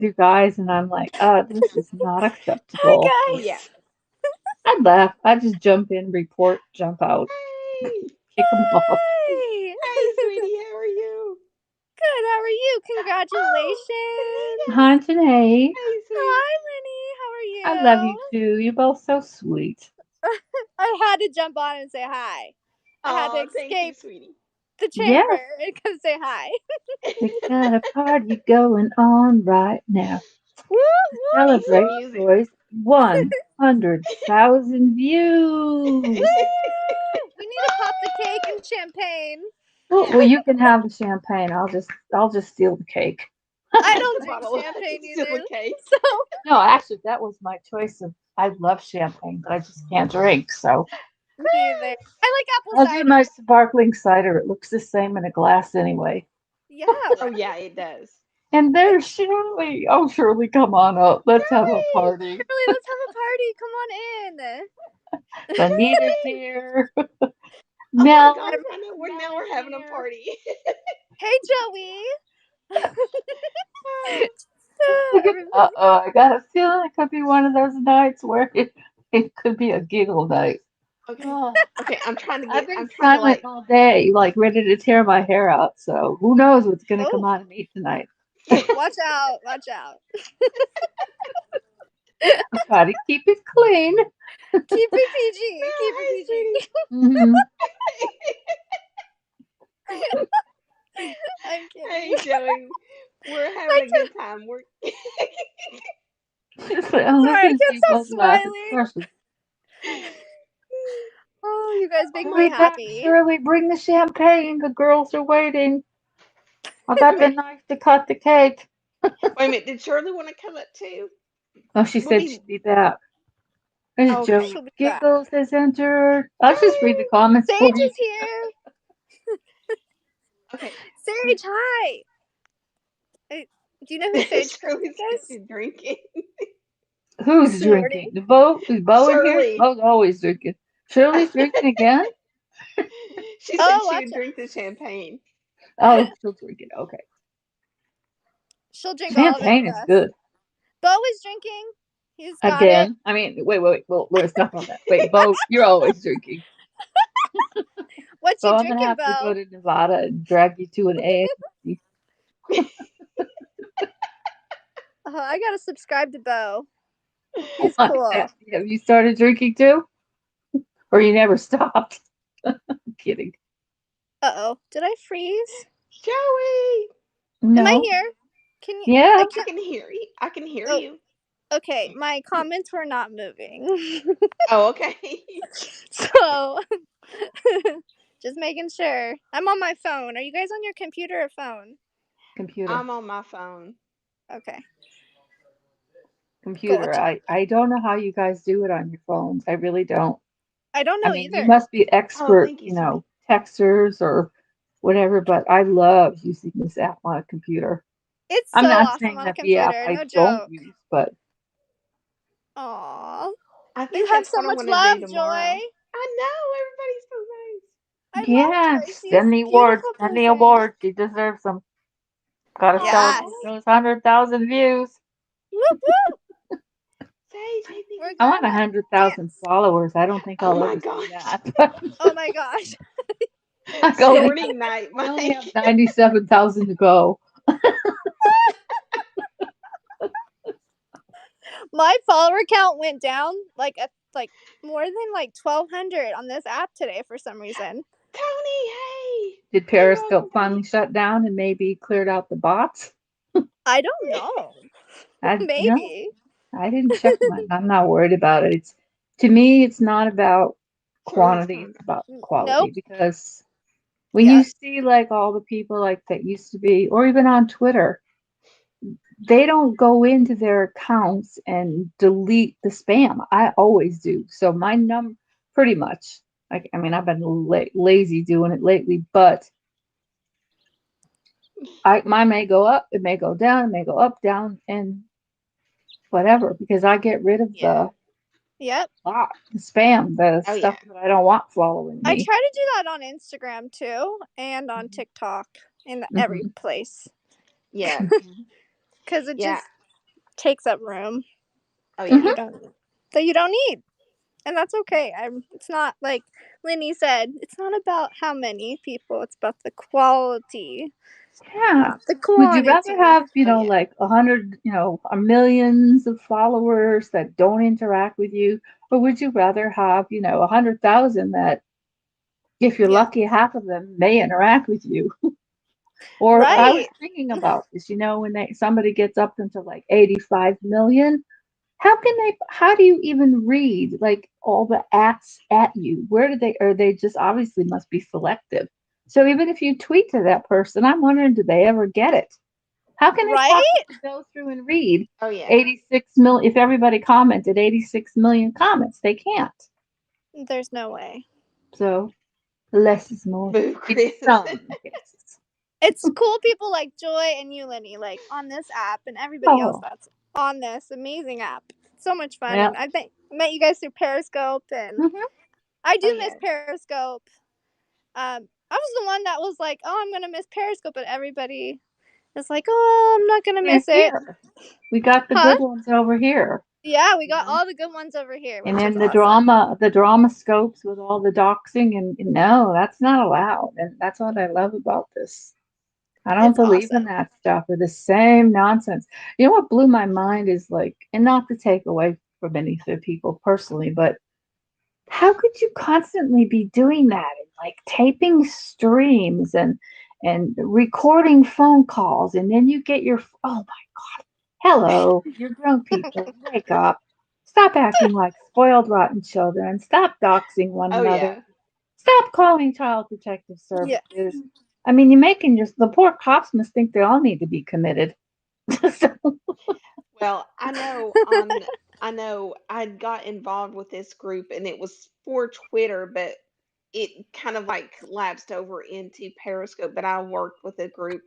two guys, and I'm like, this is not acceptable. Hi, Oh guys. yeah. I'd laugh. I'd just jump in, report, jump out, Hey. kick them off. Hi. Hey, sweetie, how are you? Good. How are you? Oh, Congratulations. Hi, Janae. hey, sweet. Hi, Lenny. How I love are you too. You're both so sweet. you? I had to jump on and say hi. I had to Oh, thank you, escape sweetie. the chamber Yes, and come say hi. we got a party going on right now. Woo To woo Need some celebrate, woo music. boys, 100,000 views. woo! We need to pop the cake and champagne. Well, you can have the champagne. I'll just steal the cake. I Just don't a drink bottle of champagne still either, a cake. so No, actually, that was my choice of. I love champagne, but I just can't drink. So me either. I like apple I'll do cider. my sparkling cider. It looks the same in a glass anyway. Yeah, Oh right. yeah, it does. And there's Shirley. Oh, Shirley, come on up. Let's have a Joey! party. Shirley, let's have a party. Come on in. Anita's here. Oh my Mel gosh, I know we're Mel's having a here. party. Hey, Joey. Everybody. I got a feeling it could be one of those nights where it could be a giggle night. Okay. Oh, Okay, I've been I'm trying to silent like all day, like ready to tear my hair out. So who knows what's gonna come Oh, out of me tonight? watch out. Watch out. I try to keep it clean. Keep it PG. Keep Mel, it hey sweetie. PG. Hmm. I'm kidding. Hey Joey. We're having I a good time. We're Sorry, I Listen to can't you stop both laugh, smiling. especially. Oh, you guys make me Hurry back, happy. Shirley. Bring the champagne. The girls are waiting. I wait a got the minute. knife to cut the cake. Wait a minute. Did Shirley want to come up too? Oh, she We'll said be she'd be back. There's okay. Joey She'll be back. Giggles has entered. I'll just read the Joey. comments for Sage you. is here. Okay. Sage, hi. Hey, do you know who Sage Shirley's is? drinking. Who's Snorty. drinking? The Bo? Is Bo in here? Shirley. Bo's always drinking. Shirley's drinking again? She said Oh, she watch would out. drink the champagne. Oh, she'll drink it. Okay. She'll drink all of it Champagne for is us. good. Bo is drinking. He's got it. Again. I mean, wait. Well, let's stop on that. Wait, Bo, you're always drinking. What Bo, you I'm gonna drinking, have to go Bo? to Nevada and drag you to an A&W. Oh, I gotta subscribe to Bo. He's Like cool. that. Have you started drinking too? Or you never stopped? I'm kidding. Uh-oh. Did I freeze? Joey. Am I No. here? Can you Yeah. I I can't can hear you. I can hear Oh, you. okay. My comments were not moving. Oh, okay. So just making sure. I'm on my phone. Are you guys on your computer or phone? Computer. I'm on my phone. Okay. Computer. Gotcha. I don't know how you guys do it on your phones. I really don't. I don't I know mean, you either. must be Oh, expert, thank you, sweetie. texters or whatever, but I love using this app on a computer. It's I'm so not awesome saying on a that the app computer. I No don't joke. use, but Aw. I You think have that's so what I much want to do love, Joy. tomorrow. I know everybody's so nice. I love yeah, Joy. She's send the a awards, beautiful send the person. awards. She deserves them. Gotta Aw, Yes. celebrate those 100,000 views. Whoop whoop. Sage, hey, thank We're you so I want gonna much. 100,000 dance. followers. I don't think Oh I'll my ever see gosh. that. But Oh my gosh. Snorting night, I only have Mike. 97,000 to go. My follower count went down like more than like 1,200 on this app today for some reason. Tony, hey. Did Hey, welcome, Periscope buddy. finally shut down and maybe cleared out the bots? I don't know. No, Maybe. I didn't check mine. I'm not worried about it. It's to me, it's not about Shirley's quantity; coming. it's about Nope. quality. Because when Yeah. you see like all the people like that used to be, or even on Twitter, they don't go into their accounts and delete the spam. I always do. So my pretty much. Like I mean, I've been lazy doing it lately, but mine may go up, it may go down, it may go up, down, and whatever because I get rid of Yeah. Yep. the spam, the Oh, yeah. stuff that I don't want following I me. try to do that on Instagram too and on TikTok and every Hmm. place Yeah. because it Yeah. just takes up room Oh Mhm. yeah. that you don't need. And that's okay. It's not like Lenny said, it's not about how many people, it's about the quality. Yeah. Not the Would you quantity. rather have, Oh yeah. like 100, millions of followers that don't interact with you, or would you rather have, 100,000 that, if you're Yeah. lucky, half of them may interact with you? Or I was Right. thinking about this, when somebody gets up into like 85 million, how do you even read like all the ats at you? Where do they just obviously must be selective. So even if you tweet to that person, I'm wondering, do they ever get it? How can they Right? possibly go through and read Oh yeah. 86 million if everybody commented 86 million comments? They can't. There's no way. So less is more Boo, in Chris. some cases. It's cool people like Joy and you, Lenny, like on this app and everybody else Oh, that's on this amazing app. It's so much fun. yeah. And I met you guys through Periscope, and Mhm. I do Oh miss yeah. Periscope. I was the one that was like, oh, I'm gonna miss Periscope, but everybody is like, oh, I'm not gonna They're miss it. here. We got the Huh? good ones over here. Yeah, we You got know? all the good ones over here, And which is then the awesome. drama scopes with all the doxing, and no, that's not allowed. And that's what I love about this. I don't It's believe in awesome. that stuff or the same nonsense. You know what blew my mind is like, and not to take away from any of the people personally, but how could you constantly be doing that and like taping streams and recording phone calls, and then you get your oh my god, hello, you're grown people, wake up, stop acting like spoiled rotten children, stop doxing one Oh another, yeah. stop calling child protective Yeah. services. I mean, you're making the poor cops must think they all need to be committed. So, Well, I know I got involved with this group and it was for Twitter, but it kind of like lapsed over into Periscope. But I worked with a group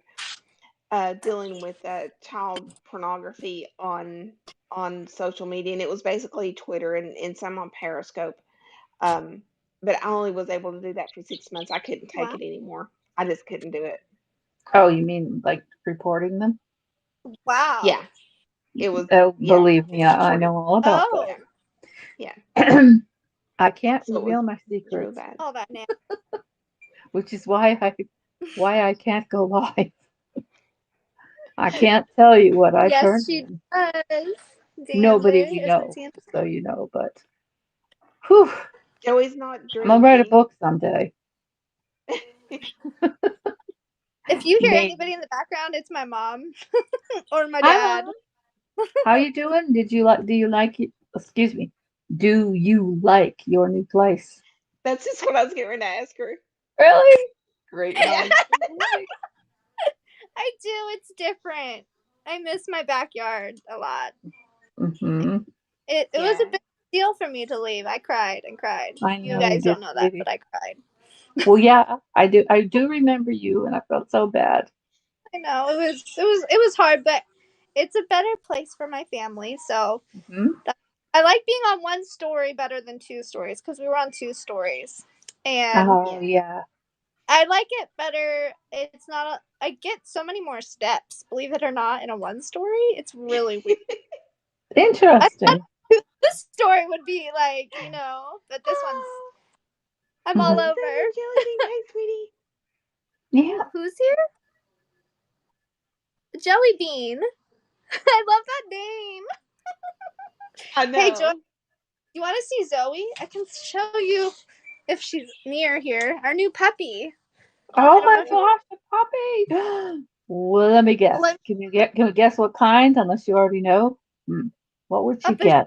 dealing with child pornography on social media, and it was basically Twitter and some on Periscope. Um, but I only was able to do that for 6 months. I couldn't take Wow. it anymore. I just couldn't do it. oh, you mean like reporting them? Wow. Yeah, it was. Oh, Yeah, believe me, just I reporting. know all about Oh. Yeah, yeah. that. I can't So it was reveal my really secrets, bad. All that now. which is why I can't go live. I can't tell you what I Yes, turned she in. does. Nobody Danger. we Isn't know, Santa? just so you know. But whew, Joey's not I'm gonna write a drinking. book someday. If you hear Maybe. anybody in the background, it's my mom or my Hi, dad. Mom. How you doing? Do you like it? Excuse me. Do you like your new place? That's just what I was getting ready to ask her. Really? Great Yeah. minds think alike. I do. It's different. I miss my backyard a lot. Mm-hmm. It was a Yeah. big deal for me to leave. I cried and cried. I You know you guys did, don't know that, sweetie. but I cried. Well, yeah, I do. I do remember you, and I felt so bad. I know it was hard, but it's a better place for my family. So Hmm. I like being on one story better than two stories because we were on two stories, and Oh, Yeah. yeah. I like it better. It's not. I get so many more steps. Believe it or not, in a one story, it's really weird. I thought Interesting. this story would be like, but this one's. I'm all Mhm. Is that your over. jelly bean? Hey, sweetie. Yeah. Who's here? Jelly Bean. I love that name. I Hey, Joy, know. you want to see Zoe? I can show you if she's near here. Our new puppy. Oh I don't my know if you. gosh, the puppy. Well, let me guess. Let Can we guess what kind? Unless you already know. Hmm. What would a she get?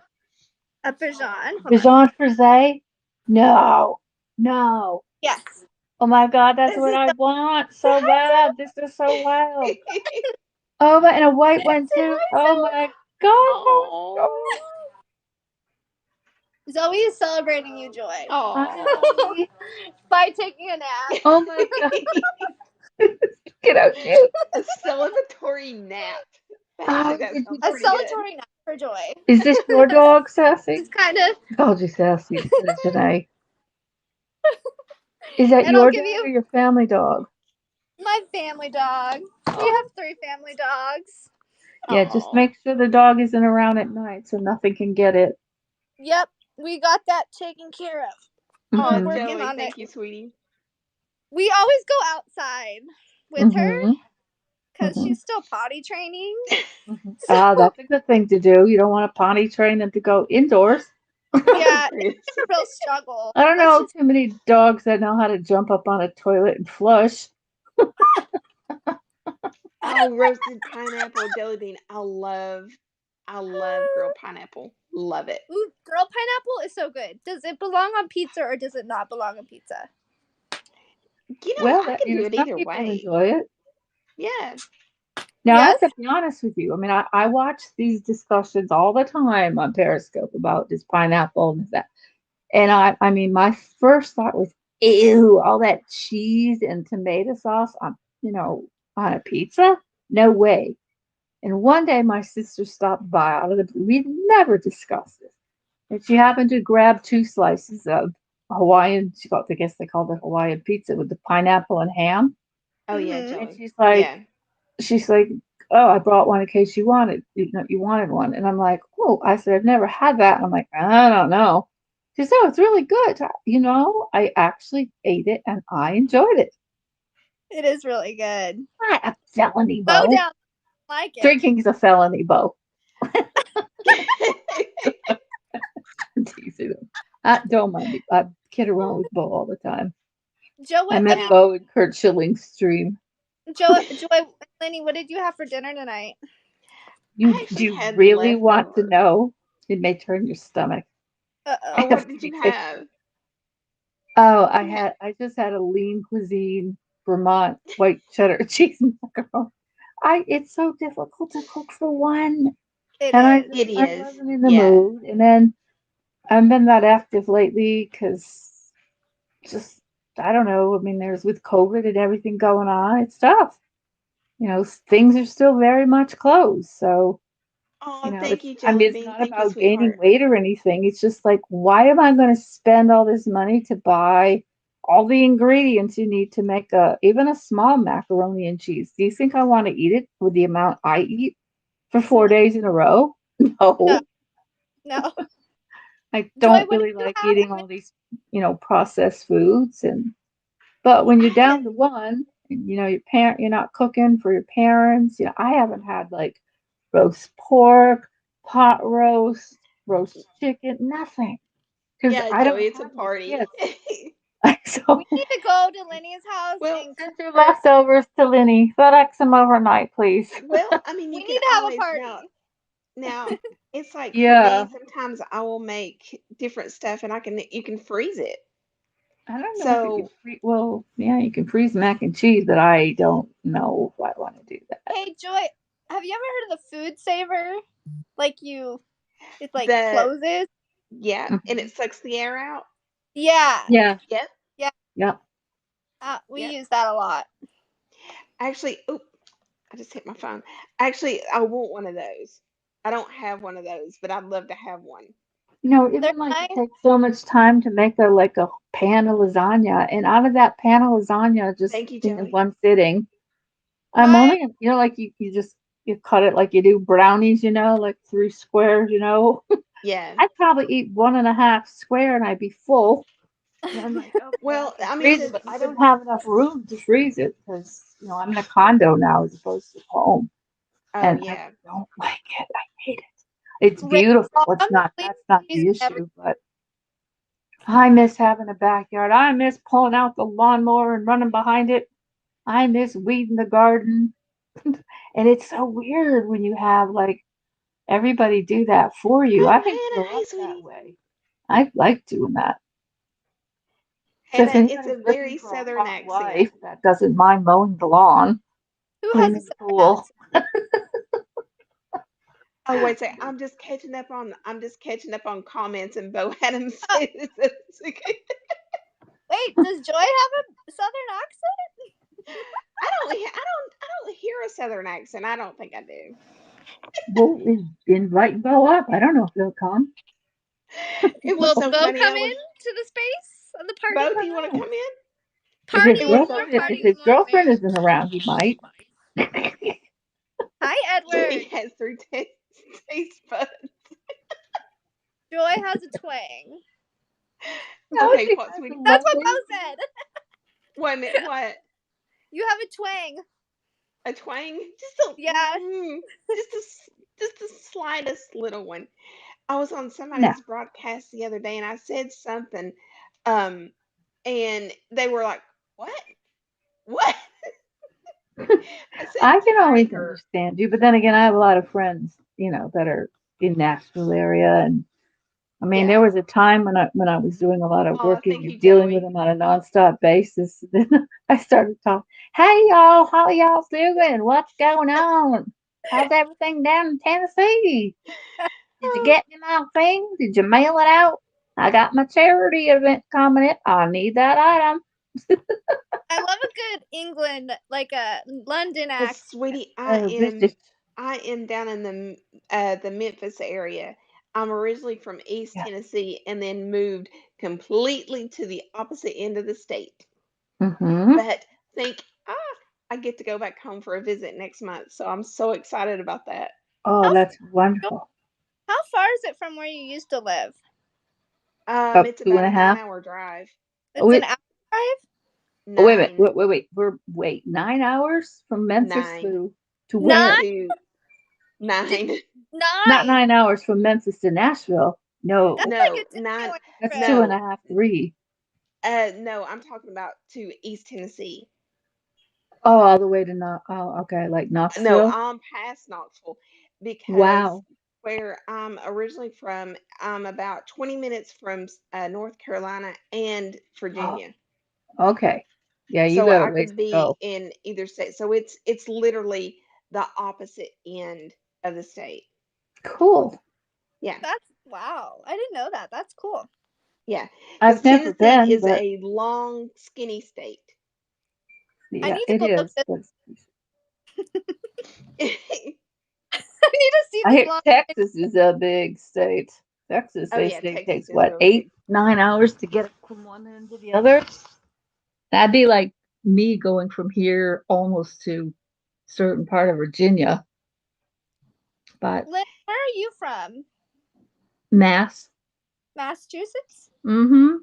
Bichon. Hold on. Bichon Frise? No. No. Yes. Oh my God, that's This what is I the. want Say so hi, Zoe. bad. This is so wild. Oh, and a white one Say too. hi, Oh my God. Oh. Zoe. Zoe is celebrating you, Joy, Oh. Hi. by taking a nap. Oh my God. Get out, cute. A celebratory nap. Actually, Oh, that did you, sounds A pretty good. celebratory nap for Joy. is this your dog, Sassy? It's kind of. I called you Sassy instead of Janae. Is that And I'll your give dog or you your family dog? my family dog. We Oh, have 3 family dogs. Yeah, just Oh, make sure the dog isn't around at night so nothing can get it. Yep, we got that taken care of. oh, We're Mm-hmm. working Joey, on it. thank you, sweetie. We always go outside with her Mm-hmm. because Mm-hmm. she's still potty training. Mm-hmm. So Ah, that's a good thing to do. You don't want to potty train them to go indoors. yeah, Chris. it's been a real struggle. I don't Let's know just too many dogs that know how to jump up on a toilet and flush. Oh, roasted pineapple jelly bean. I love grilled pineapple. Love it. ooh, girl pineapple is so good. Does it belong on pizza or does it not belong on pizza? Well, I can do it some either people way. enjoy it. Yeah. Now, I Yes. have to be honest with you. I mean, I watch these discussions all the time on Periscope about this pineapple and that. And I mean, my first thought was, ew, all that cheese and tomato sauce on, on a pizza? No way. And one day my sister stopped by out of the, we'd never discussed this. And she happened to grab two slices of Hawaiian, I guess they called it Hawaiian pizza with the pineapple and ham. Oh yeah, Mm-hmm. And Joey. she's like, Yeah. oh, I brought one in case you wanted one. And I'm like, oh, I said, I've never had that. And I'm like, I don't know. She said, oh, it's really good. I actually ate it and I enjoyed it. It is really good. Not a felony, Bow Bo. down like it. Drinking is a felony, Bo. Teasing him. Don't mind me. I kid around with Bo all the time. Joe, I what do met Yeah. Bo in Kurt Schilling's stream. Joy, Lenny, what did you have for dinner tonight? I Do actually you had really want to leftover. know? It may turn your stomach. Uh-oh. I Oh, have what to did be you picky. have? Oh, You had I just had a lean cuisine Vermont white cheddar cheese macaroni. It's so difficult to cook for one. It And is. it I is. wasn't in the Yeah. mood. And then I haven't been that active lately because just, I don't know. I mean, there's with COVID and everything going on, it's tough. Things are still very much closed. So, Oh, thank you, I mean, Jelly it's Bean. not Thank you, about gaining sweetheart. weight or anything. It's just like, why am I going to spend all this money to buy all the ingredients you need to make even a small macaroni and cheese? Do you think I want to eat it with the amount I eat for 4 days in a row? No, No, no. I Joy, don't what did really you like have? eating all these, processed foods. But when I you're had down to one, and, you're not cooking for your parents. I haven't had like roast pork, pot roast chicken, nothing. Because yeah, I don't Joey, it's a have any party. kids. We So need to go to Lenny's house well, and send cook your her. leftovers to Linny. FedEx them overnight, please. I mean, We you can need to have a always party. now it's like for me, Yeah. sometimes I will make different stuff and you can freeze it. I don't know if you can So freeze. Well, yeah, you can freeze mac and cheese, but I don't know if I want to do that. Hey, Joy, have you ever heard of the food saver? Like it like the closes. yeah, and Mhm. it sucks the air out. Yeah, Yeah. Yep, yeah. Yeah. We yep. use that a lot. Actually, oop, I just hit my phone. Actually, I want one of those. I don't have one of those, but I'd love to have one. They're Even like it nice. takes so much time to make a pan of lasagna, and out of that pan of lasagna, just Thank you, in Joey. one sitting, I'm My only, like you cut it like you do brownies, like 3 squares. Yeah. I'd probably eat 1.5 square and I'd be full. And I'm like, okay, I Well, can I mean freeze it, but I don't have enough room to freeze it because I'm in a condo now as opposed to home, oh and I yeah. don't like it. I hate it. It's rain beautiful. It's lawn, not. please That's not use the every. issue, but. I miss having a backyard. I miss pulling out the lawnmower and running behind it. I miss weeding the garden. And it's so weird when you have like everybody do that for you. I Oh, didn't Hannah, grow hey, up that sweetie. way. I like doing that. So if Hannah, it's a anybody's looking very for a southern hot accent. wife that doesn't mind mowing the lawn, Who has a cleaning the southern pool, accent? Oh, wait a second. I'm just catching up on comments and Bo Adams Uh, said it's okay. wait, does Joy have a southern accent? I don't hear a southern accent. I don't think I do. we'll invite Bo up. I don't know if he'll come. It was Will so Bo funny. come I in was to the space of the I Bo, party? do don't you want to know. come in? If his It Party, was more so girlfriend, if party, his more girlfriend man. isn't around, he might. Hi, Joey Edward. has three taste buds. Joy has a twang. No, Okay, she what, has a sweetie? That's what lovely. Bo said. Wait a minute, what? You have a twang. A twang? Yeah. Just the slightest little one. I was on No, somebody's broadcast the other day and I said something, um, and they were like, "What? What?" I said I can always tiger. understand you, but then again, I have a lot of friends, that are in Nashville area, and I mean, there Yeah. was a time when I was doing a lot of Oh, working thank you, and dealing with Joey. them on a nonstop basis. Then I started talking, "Hey y'all, how y'all doing? What's going on? How's everything down in Tennessee? Did you get me my thing? Did you mail it out? I got my charity event coming up. I need that item." I love a good England, like a London Cause accent. sweetie, Oh, British. I am down in the Memphis area. I'm originally from East Yeah. Tennessee and then moved completely to the opposite end of the state. Mm-hmm. But think, I get to go back home for a visit next month, so I'm so excited about that. Oh, How that's far, wonderful. how far is it from where you used to live? About It's two about and a a nine half. hour drive. Oh, It's an wait, hour drive. oh, wait a minute. Nine, Wait. Wait, 9 hours from Memphis nine to Nine, where? to d- nine. Not nine. 9 hours from Memphis to Nashville. That's No, like No, a nine. Disneyland that's two trip. and a No, half, three. no. I'm talking about to East Tennessee. Oh, all the way to not. Oh, okay, like No, Knoxville. I'm past Knoxville because Wow. where I'm originally from, I'm about 20 minutes from North Carolina and Oh, Virginia. okay. Yeah, you So got a I ways could to be go. in either state. So it's literally the opposite end of the state. Cool. Yeah. That's wow. I didn't know that. That's cool. Yeah. Because I've never Tennessee been, is but a long, skinny state. I yeah, need to it go look is. this. But I need to see I this hear long. Texas is a big state. Texas, Oh they yeah, say Texas takes is what, real big. 8, 9 hours to get from one end to the other. That'd be like me going from here almost to certain part of Virginia, but Lynn, where are you from? Mass. Massachusetts? Mm-hmm.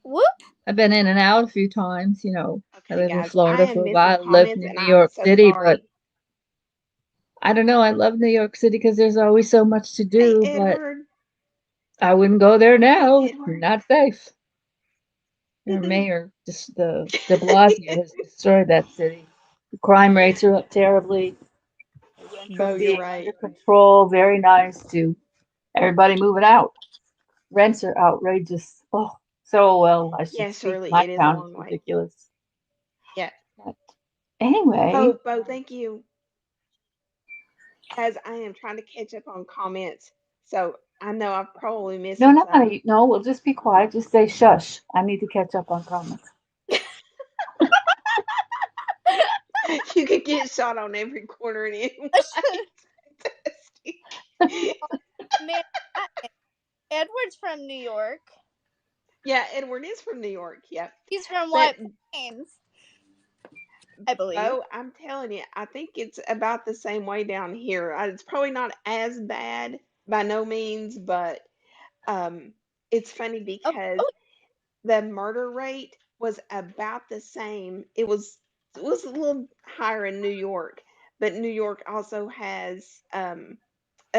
Whoop. I've been in and out a few times. I Okay, lived in guys, I Florida for am a missing while. I lived comments in and New I'm York so City, but sorry. I don't know. I love New York City because there's always so much to Hey, do, but Edward. I wouldn't go there Hey, now. Edward. Not safe. Their mayor, just the de Blasio, has destroyed that city. The crime rates are up terribly. It went Bo, from you're being under right. control, very nice, to everybody moving out. Rents are outrageous. Oh, so well, I should Yeah, speak. Shirley, My it is a town is long way. ridiculous. Yeah. But anyway, Bo, thank you. Guys, I am trying to catch up on comments. So I know I'm probably no, missing no, some. honey, no, we'll just be quiet. Just say shush. I need to catch up on comments. You could get shot on every corner and end. Fantastic. Man, Edward's from New York. Yeah, Edward is from New York. Yep. He's from But White Plains, I believe. Bo, I'm telling you, I think it's about the same way down here. It's probably not as bad by no means, but um, it's funny Oh, because oh, the murder rate was about the same. It was a little higher in New York, but New York also has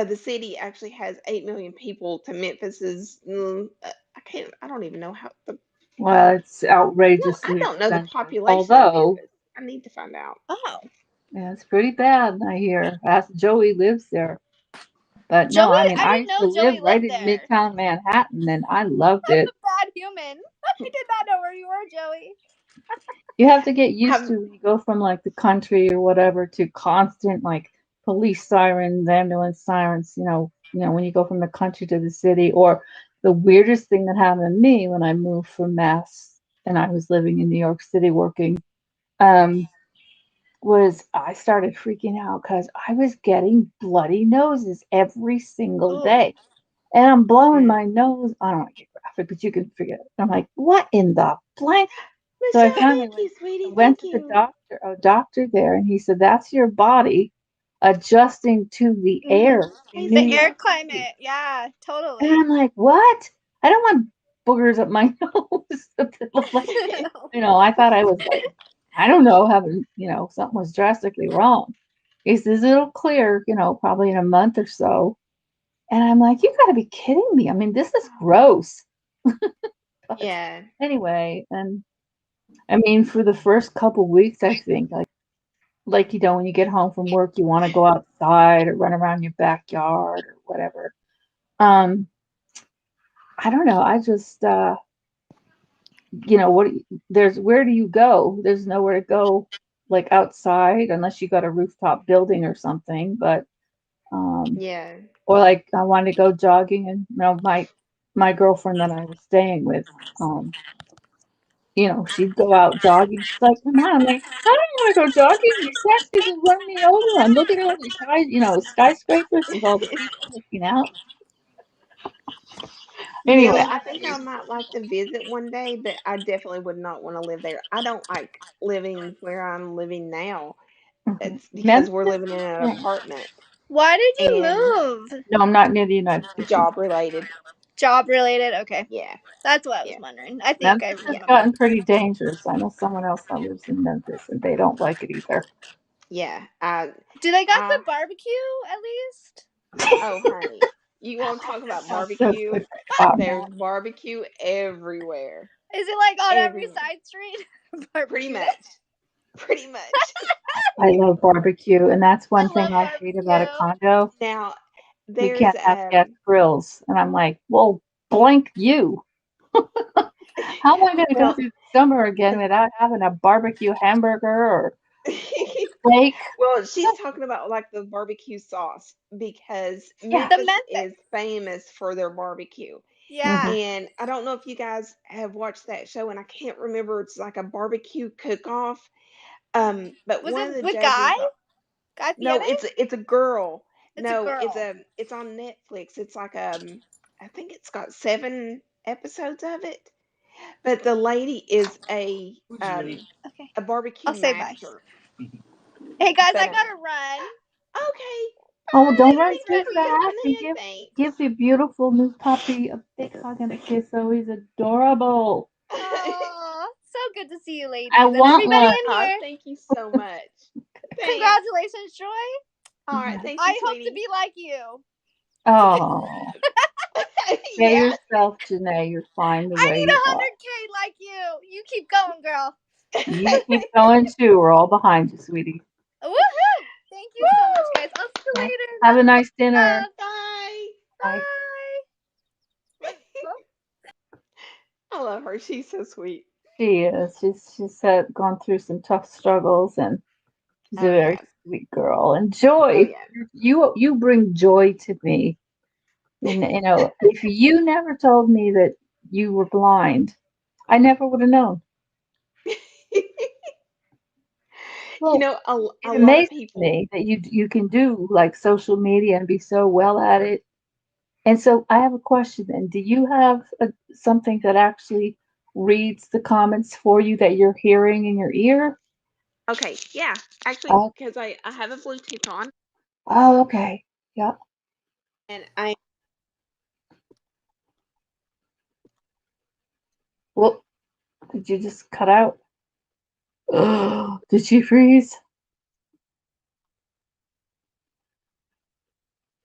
the city actually has 8 million people to Memphis's. I don't even know how the. Well, it's No, I outrageously don't know the expensive. population of Although, Memphis. I need to find out. oh. yeah, it's pretty bad, I hear. Joey lives there. But no, Joey, I mean, I I didn't used to know live Joey right lived in there. Midtown Manhattan and I loved I'm it. a bad human. I did not know where you were, Joey. You have to get used Have to when you go from like the country or whatever to constant like police sirens, ambulance sirens, when you go from the country to the city. Or the weirdest thing that happened to me when I moved from Mass and I was living in New York City working, um, was I started freaking out because I was getting bloody noses every single oh, day. And I'm blowing mm, my nose. I don't want to get graphic, but you can figure it. I'm like, what in the blank? So I Michelle, finally thank you, sweetie. went Thank to the you. doctor there, and he said, "That's your body adjusting to the Hmm. air in He's New The York air City." climate. Yeah, And totally. I'm like, "What? I don't want boogers up my nose that look like, I thought I was like, I don't know, having, something was drastically wrong." He says it'll clear, probably in a month or so. And I'm like, you got to be kidding me. I mean, this is gross. But Yeah. anyway, and I mean, for the first couple weeks, I think, like when you get home from work, you want to go outside or run around your backyard or whatever. Um, I don't know. I just, what where do you go? There's nowhere to go, like outside, unless you got a rooftop building or something. But Yeah. or like I wanted to go jogging, and my girlfriend that I was staying with, she'd go out jogging. She's like, "Come on." I'm like, "I don't want to go jogging. These taxis will run me over. I'm looking at all these skyscrapers with all the people looking out." Yeah, Anyway, I think I might like to visit one day, but I definitely would not want to live there. I don't like living where I'm living now. It's because we're Memphis. living in an Yeah. apartment Why did you and move? No, I'm not near the United States. job related. Job related? Okay. Yeah. That's what I was Yeah. wondering. I think I Memphis has remember. gotten pretty dangerous. I know someone else that lives in Memphis, and they don't like it either. Yeah. I Do they got the I barbecue at least? oh honey. You want to talk about I'm so barbecue? sick of There's that. barbecue everywhere. Is it like on every Everywhere. side street? Pretty Barbecue. much. Pretty much. I love barbecue, and that's I one thing love I hate about a barbecue. condo. Now You there's can't have gas grills, and I'm like, well, blank you. How am I going to go well through the summer again without having a barbecue hamburger or steak? well, she's talking about like the barbecue sauce because Yeah. The Memphis Memphis. is famous for their barbecue. Hmm. Yeah. And I don't know if you guys have watched that show, and I can't remember. It's like a barbecue cook-off. But Was one of it the with Guy? judges, Guy no, Fieri? it's a girl. It's a No, girl. it's on Netflix. It's like I think it's got 7 episodes of it. But the lady is Okay. a barbecue I'll say bye. master. Hey guys, But I gotta run. okay, Oh, well, bye, don't run Thanks, too sweetie. Bessie. fast, and Yeah, give the beautiful new puppy a big hug and a kiss. Oh, he's adorable. thanks. Oh, so good to see you I ladies and want everybody one. in Oh, here. thank you so much. Thanks. Congratulations, Joy. All right, thank you, I hope to sweetie. be like you. Oh, stay Yeah. yourself, Janae. You're fine the I way need you are. 100K like you. You keep going, girl. You keep going too. We're all behind you, sweetie. Woohoo! Thank you so much, guys. I'll see you Okay. later. Have a Love, nice dinner. love. Bye. Bye. Bye. I love her. She's so sweet. She is. She's gone through some tough struggles, and she's a Oh very yeah. sweet girl. And Oh joy, yeah. you bring joy to me. If you never told me that you were blind, I never would have known. You Well, know, a it lot of amazes people. me that you can do like social media and be so well at it. And so I have a question then. Do you have something that actually reads the comments for you that you're hearing in your ear? Okay, yeah, actually, Oh, because I have a Bluetooth on oh, okay. Yeah. and I Well, did you just cut out? Did she freeze?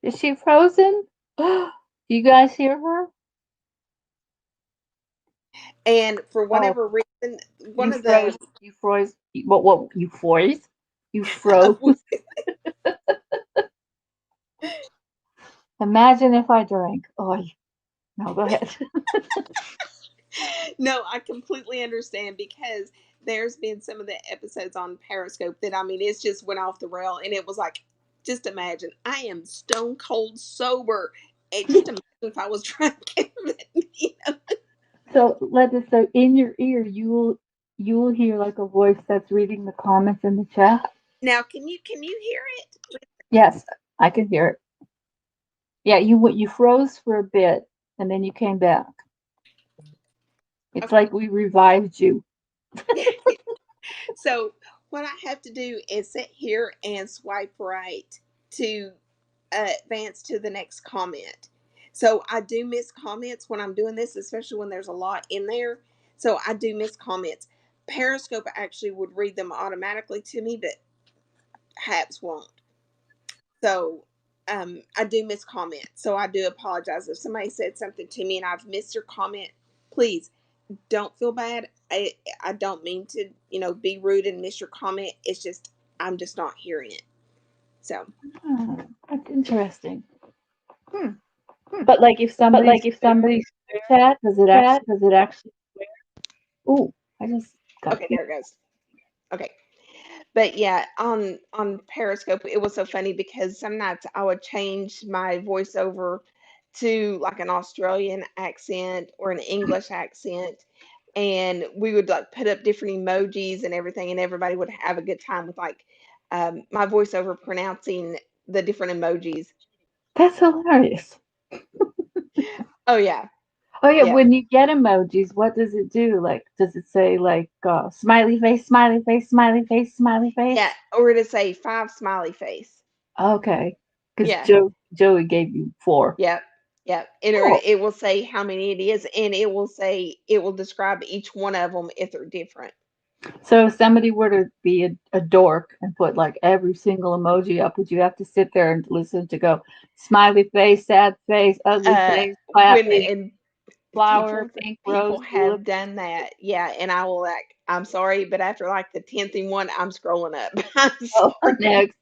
Is she frozen? Do you guys hear her? and for Oh, whatever reason, one you of froze. the You froze. What? You froze? You froze. Imagine if I drank. Oh, no, go ahead. no, I completely understand because there's been some of the episodes on Periscope that I mean, it's just went off the rail, and it was like, just imagine, I am stone cold sober, and just imagine if I was drinking. you know? So in your ear, you will hear like a voice that's reading the comments in the chat. Now, can you hear it? Yes, I can hear it. Yeah, you froze for a bit and then you came back. It's Okay, like we revived you. So what I have to do is sit here and swipe right to advance to the next comment. So I do miss comments when I'm doing this, especially when there's a lot in there. So I do miss comments. Periscope actually would read them automatically to me, but Happs won't. So I do miss comments. So I do apologize if somebody said something to me and I've missed your comment. Please don't feel bad. I don't mean to, be rude and miss your comment. It's just I'm just not hearing it. So Oh, that's interesting. hmm, But like if But somebody like if swears somebody in the chat, chat, does it actually ooh, I just got okay, feedback. there it goes. Okay. But yeah, on Periscope, it was so funny because some nights I would change my voiceover to like an Australian accent or an English accent, and we would like put up different emojis and everything, and everybody would have a good time with like my voiceover pronouncing the different emojis. That's hilarious. Oh yeah, Oh yeah, yeah, when you get emojis, what does it do? Like, does it say like smiley face, smiley face, smiley face, smiley yeah, face? or to say five smiley face. Okay, because Yeah, Joey gave you 4. yep, yep. And Oh, it will say how many it is, and it will describe each one of them if they're different. so if somebody were to be a dork and put like every single emoji up, would you have to sit there and listen to go smiley face, sad face, ugly Uh, face, when clapping, and flower, pink rose people tulip? have done that, yeah, and I will like, I'm sorry, but after like the 10th one, I'm scrolling up. I'm Oh, sorry. next.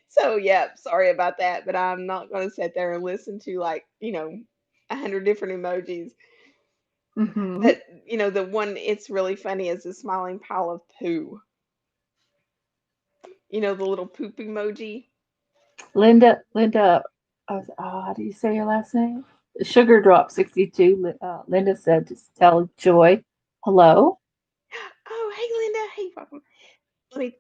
So yeah, sorry about that, but I'm not going to sit there and listen to like 100 different emojis. Hmm. But the one it's really funny is the smiling pile of poo. The little poop emoji. Linda, how do you say your last name? Sugar Drop 62. Linda said to tell Joy, hello. Oh, hey Linda, hey welcome. Let me.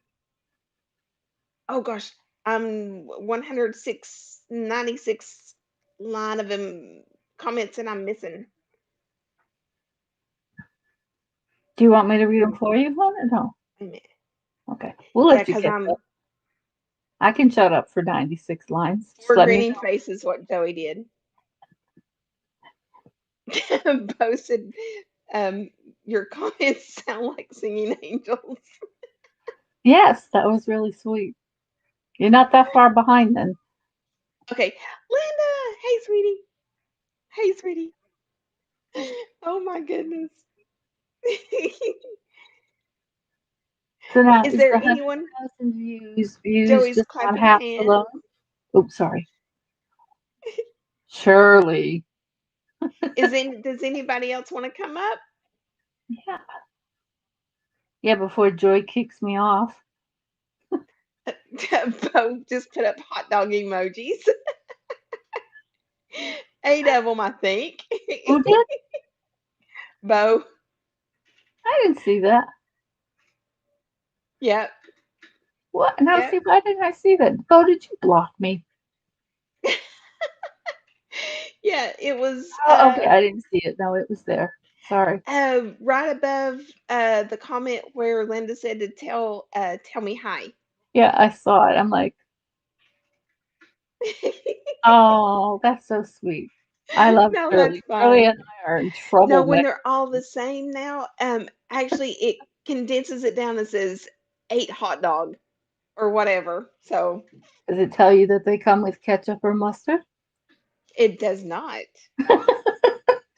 Oh gosh, I'm 196 line of them comments and I'm missing. Do you want me to read them for you, hon? Or no? Wait a minute. Okay. We'll Yeah, let you because catch I'm up. I can shut up for 96 lines. Just four let me grinning know. faces. What Joey did. Posted. Um, your comments sound like singing angels. Yes, that was really sweet. You're not that far behind then. Okay, Linda. Hey, sweetie. Hey, sweetie. Oh my goodness. So now, Is is there the anyone? 100,000 views Joey's just on clapping Happs hands. alone? Oops, sorry. Surely. Does anybody else want to come up? Yeah. Yeah, before Joy kicks me off. Bo just put up hot dog emojis. 8 of them, I think. Who did? Bo, I didn't see that. yep, What? Now, yep. see, why didn't I see that? Oh, did you block me? Yeah, it was Oh, okay, I didn't see it. No, it was there. Sorry. right above the comment where Linda said to tell me hi. Yeah, I saw it. I'm like, oh, that's so sweet. I love No, that's Shirley. Shirley fine. and I are in No, trouble when now. they're all the same now, actually it condenses it down and says 8 hot dog or whatever. So Does it tell you that they come with ketchup or mustard? it does not.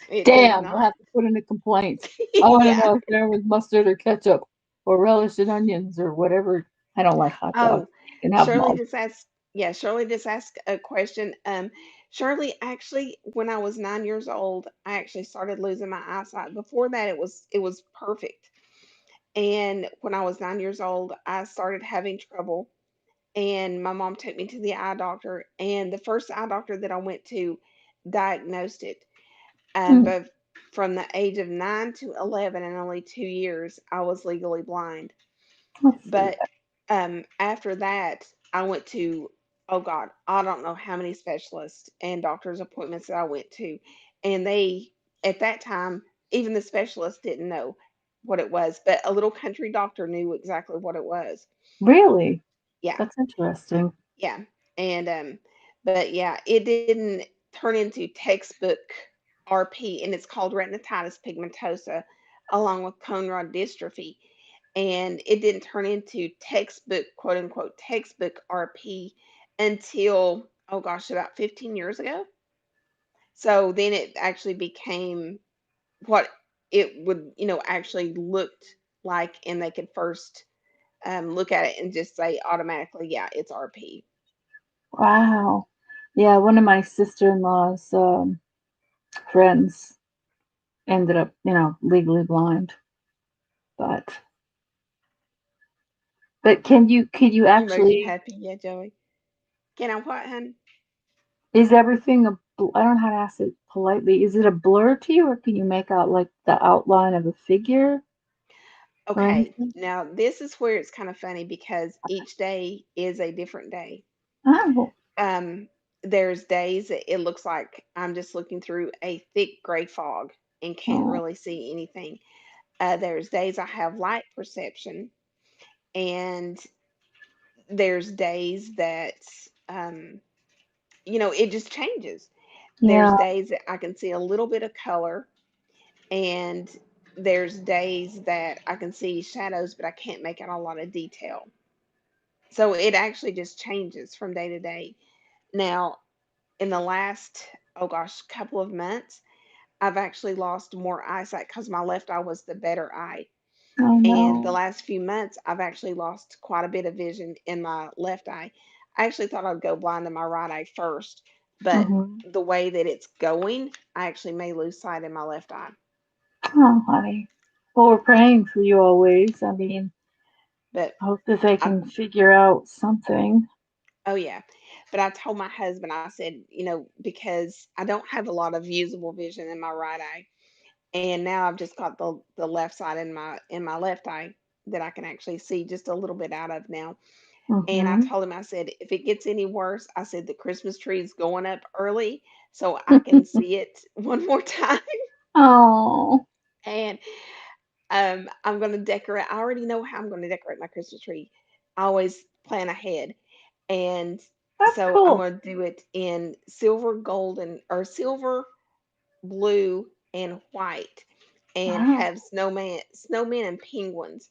It does Damn, we'll not. have to put in a complaint. I want to Yeah. know if they're with mustard or ketchup or relish and onions or whatever. I don't like hot dogs. Oh, You can have them Shirley all. just asked, yeah, Shirley just asked a question. Shirley, actually, when I was 9 years old, I actually started losing my eyesight. Before that, it was perfect. And when I was 9 years old, I started having trouble. And my mom took me to the eye doctor. And the first eye doctor that I went to diagnosed it. Hmm, But from the age of 9 to 11, in only 2 years, I was legally blind. let's see. But after that, I went to, oh God, I don't know how many specialists and doctor's appointments that I went to. And they, at that time, even the specialist didn't know what it was, but a little country doctor knew exactly what it was. Really? Yeah, That's interesting. yeah. And but yeah, it didn't turn into textbook RP, and it's called retinitis pigmentosa along with cone rod dystrophy. And it didn't turn into textbook, quote unquote, textbook RP until, oh gosh, about 15 years ago. So then it actually became what it would, actually looked like, and they could first look at it and just say automatically, yeah, it's RP. Wow. Yeah, one of my sister-in-law's friends ended up, legally blind. But can you You make you actually happy, yeah, Joey. Can I what, honey? is everything I don't know how to ask it politely. Is it a blur to you or can you make out like the outline of a figure or Okay, anything? now this is where it's kind of funny because each day is a different day. Oh, Um, there's days that it looks like I'm just looking through a thick gray fog and can't oh, really see anything. There's days I have light perception, and there's days that, um, it just changes. There's yeah. days that I can see a little bit of color, and there's days that I can see shadows, but I can't make out a lot of detail. So it actually just changes from day to day. Now, in the last, oh gosh, couple of months, I've actually lost more eyesight because my left eye was the better eye. Oh And the no. last few months, I've actually lost quite a bit of vision in my left eye. I actually thought I'd go blind in my right eye first, but Hmm. the way that it's going, I actually may lose sight in my left eye. Oh, honey. Well, we're praying for you always. I mean, But hope that they I, can figure out something. oh yeah. But I told my husband, I said, because I don't have a lot of usable vision in my right eye, and now I've just got the left side in my left eye that I can actually see just a little bit out of now. And I Hmm. told him, I said, if it gets any worse, I said the Christmas tree is going up early so I can see it one more time. Oh, And I'm gonna decorate. I already know how I'm gonna decorate my Christmas tree. I always plan ahead. And that's so I'm cool. gonna do it in silver, golden, or silver, blue, and white, and Wow. have snowmen and penguins.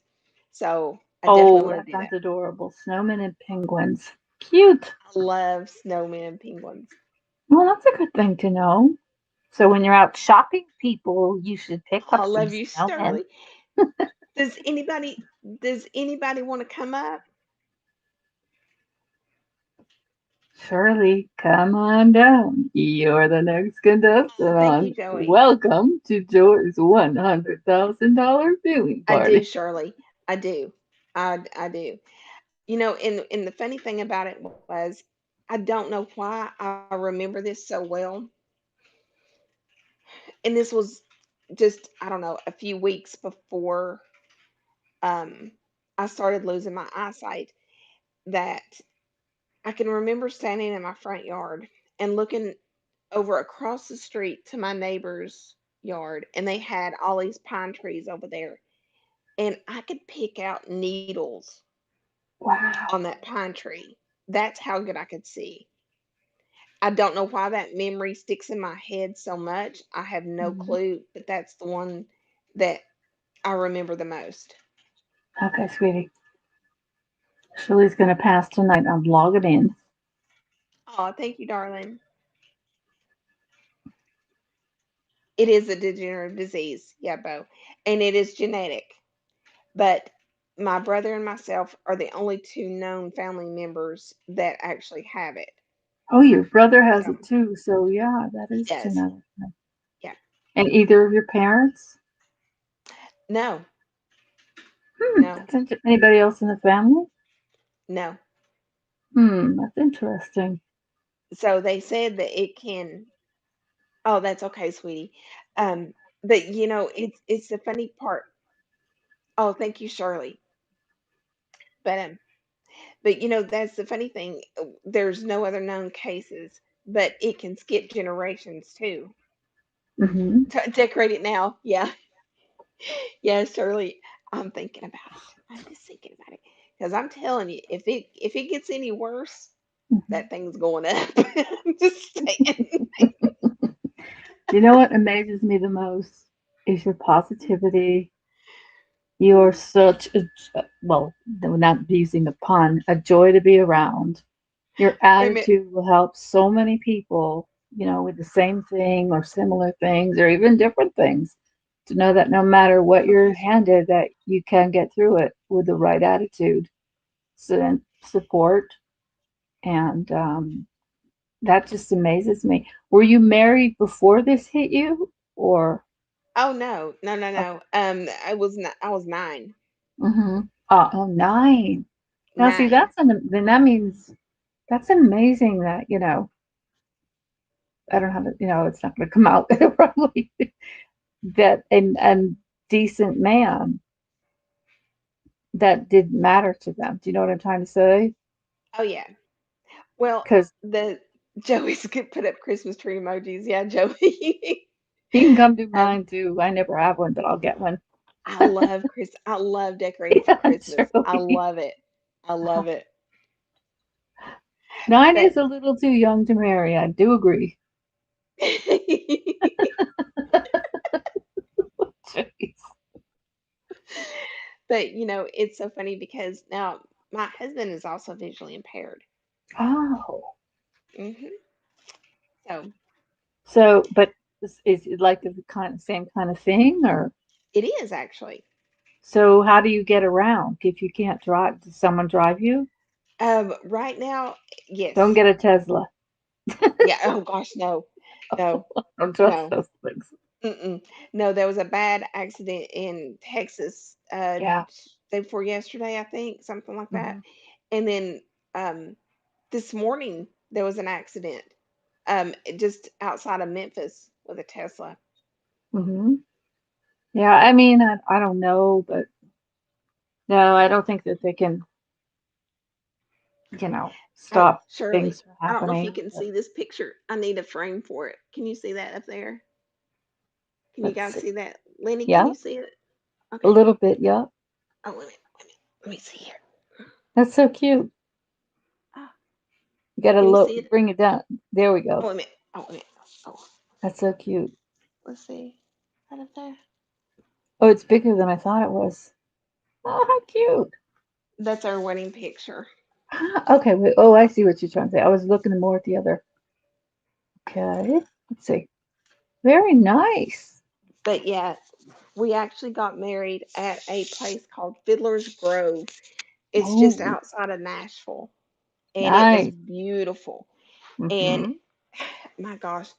So I definitely Oh, want that to do sounds that. adorable. Snowmen and penguins. Cute. I love snowmen and penguins. Well, that's a good thing to know. So when you're out shopping, people, you should pick I up some love you, snowmen. Shirley. Does anybody want to come up? Shirley, come on down. You're the next contestant Oh, thank you, on Joey. Welcome to Joy's $100,000 viewing I do, party. Shirley. I do. I do. And the funny thing about it was, I don't know why I remember this so well. And this was just, I don't know, a few weeks before um I started losing my eyesight, that I can remember standing in my front yard and looking over across the street to my neighbor's yard, and they had all these pine trees over there, and I could pick out needles Wow. on that pine tree. That's how good I could see. I don't know why that memory sticks in my head so much. I have no Mhm. clue, but that's the one that I remember the most. Okay, sweetie. Shirley's going to pass tonight. I'm logging in. Oh, thank you, darling. It is a degenerative disease, yeah, Bo, and it is genetic. But my brother and myself are the only two known family members that actually have it. Oh, your brother has So it too. So, yeah, that he is does. genetic. Yeah. And either of your parents? No, no, Anybody else in the family? no. That's interesting. So they said that it can. Oh, that's okay, sweetie. Um, but it's the funny part. Oh, thank you, Shirley. But that's the funny thing. There's no other known cases, but it can skip generations too. Hmm. Decorate it now. Yeah. Yeah, Shirley, I'm thinking about it. I'm just thinking about it. Because I'm telling you, if it gets any worse, Hmm. that thing's going up. I'm just saying. You know what amazes me the most is your positivity. You're such a, well, not using a pun, a joy to be around. Your Wait a minute. attitude will help so many people, with the same thing or similar things or even different things, to know that no matter what Oh you're gosh. handed, that you can get through it with the right attitude, support, and that just amazes me. Were you married before this hit you, or? Oh no, no, no, Okay. no. I was nine. Mm-hmm. Oh, 9. Now, see, Nine. then that means that's amazing that, I don't have it, it's not going to come out probably that and decent man that didn't matter to them. Do you know what I'm trying to say? Oh yeah. Well, Because the Joey's could put up Christmas tree emojis. Yeah, Joey. he can come do um, mine too. I never have one, but I'll get one. I love decorating for Yeah, Christmas. I truly. love it. I love it. 9 But is a little too young to marry. I do agree. Jeez. but it's so funny because now my husband is also visually impaired. Oh, Hmm. So so but is it like the same kind of thing, or? it is actually. So how do you get around if you can't drive? Does someone drive you? Right now, Don't yes. get a Tesla. Yeah. Oh gosh, no, no, Don't trust no. those things. Mm-mm. No, there was a bad accident in Texas Yeah. day before yesterday, I think, something like that. Hmm. And then um, this morning there was an accident just outside of Memphis with a Tesla. Hmm. Yeah, I mean, I don't know, but no, I don't think that they can, Oh, stop Shirley, things from I don't know if you happening. can But see this picture. I need a frame for it. Can you see that up there? Can you let's guys see. see that? Lenny, can Yeah, you see it? a Okay. little bit. Yeah, Oh, wait a minute. Wait a minute. Let me see here. that's so cute. Ah, You gotta can you see it? bring it down. There we Oh, go. wait a minute. Oh, wait a minute. Oh, That's so cute. let's see. Right up there. Oh, it's bigger than I thought it was. Oh, how cute. That's our wedding picture. Ah, okay, wait. Oh, I see what you're trying to say. I was looking more at the other. Okay, let's see. Very nice. But yeah, we actually got married at a place called Fiddler's Grove. It's just Oh, outside of Nashville, and it was nice. beautiful. And Hmm. my gosh,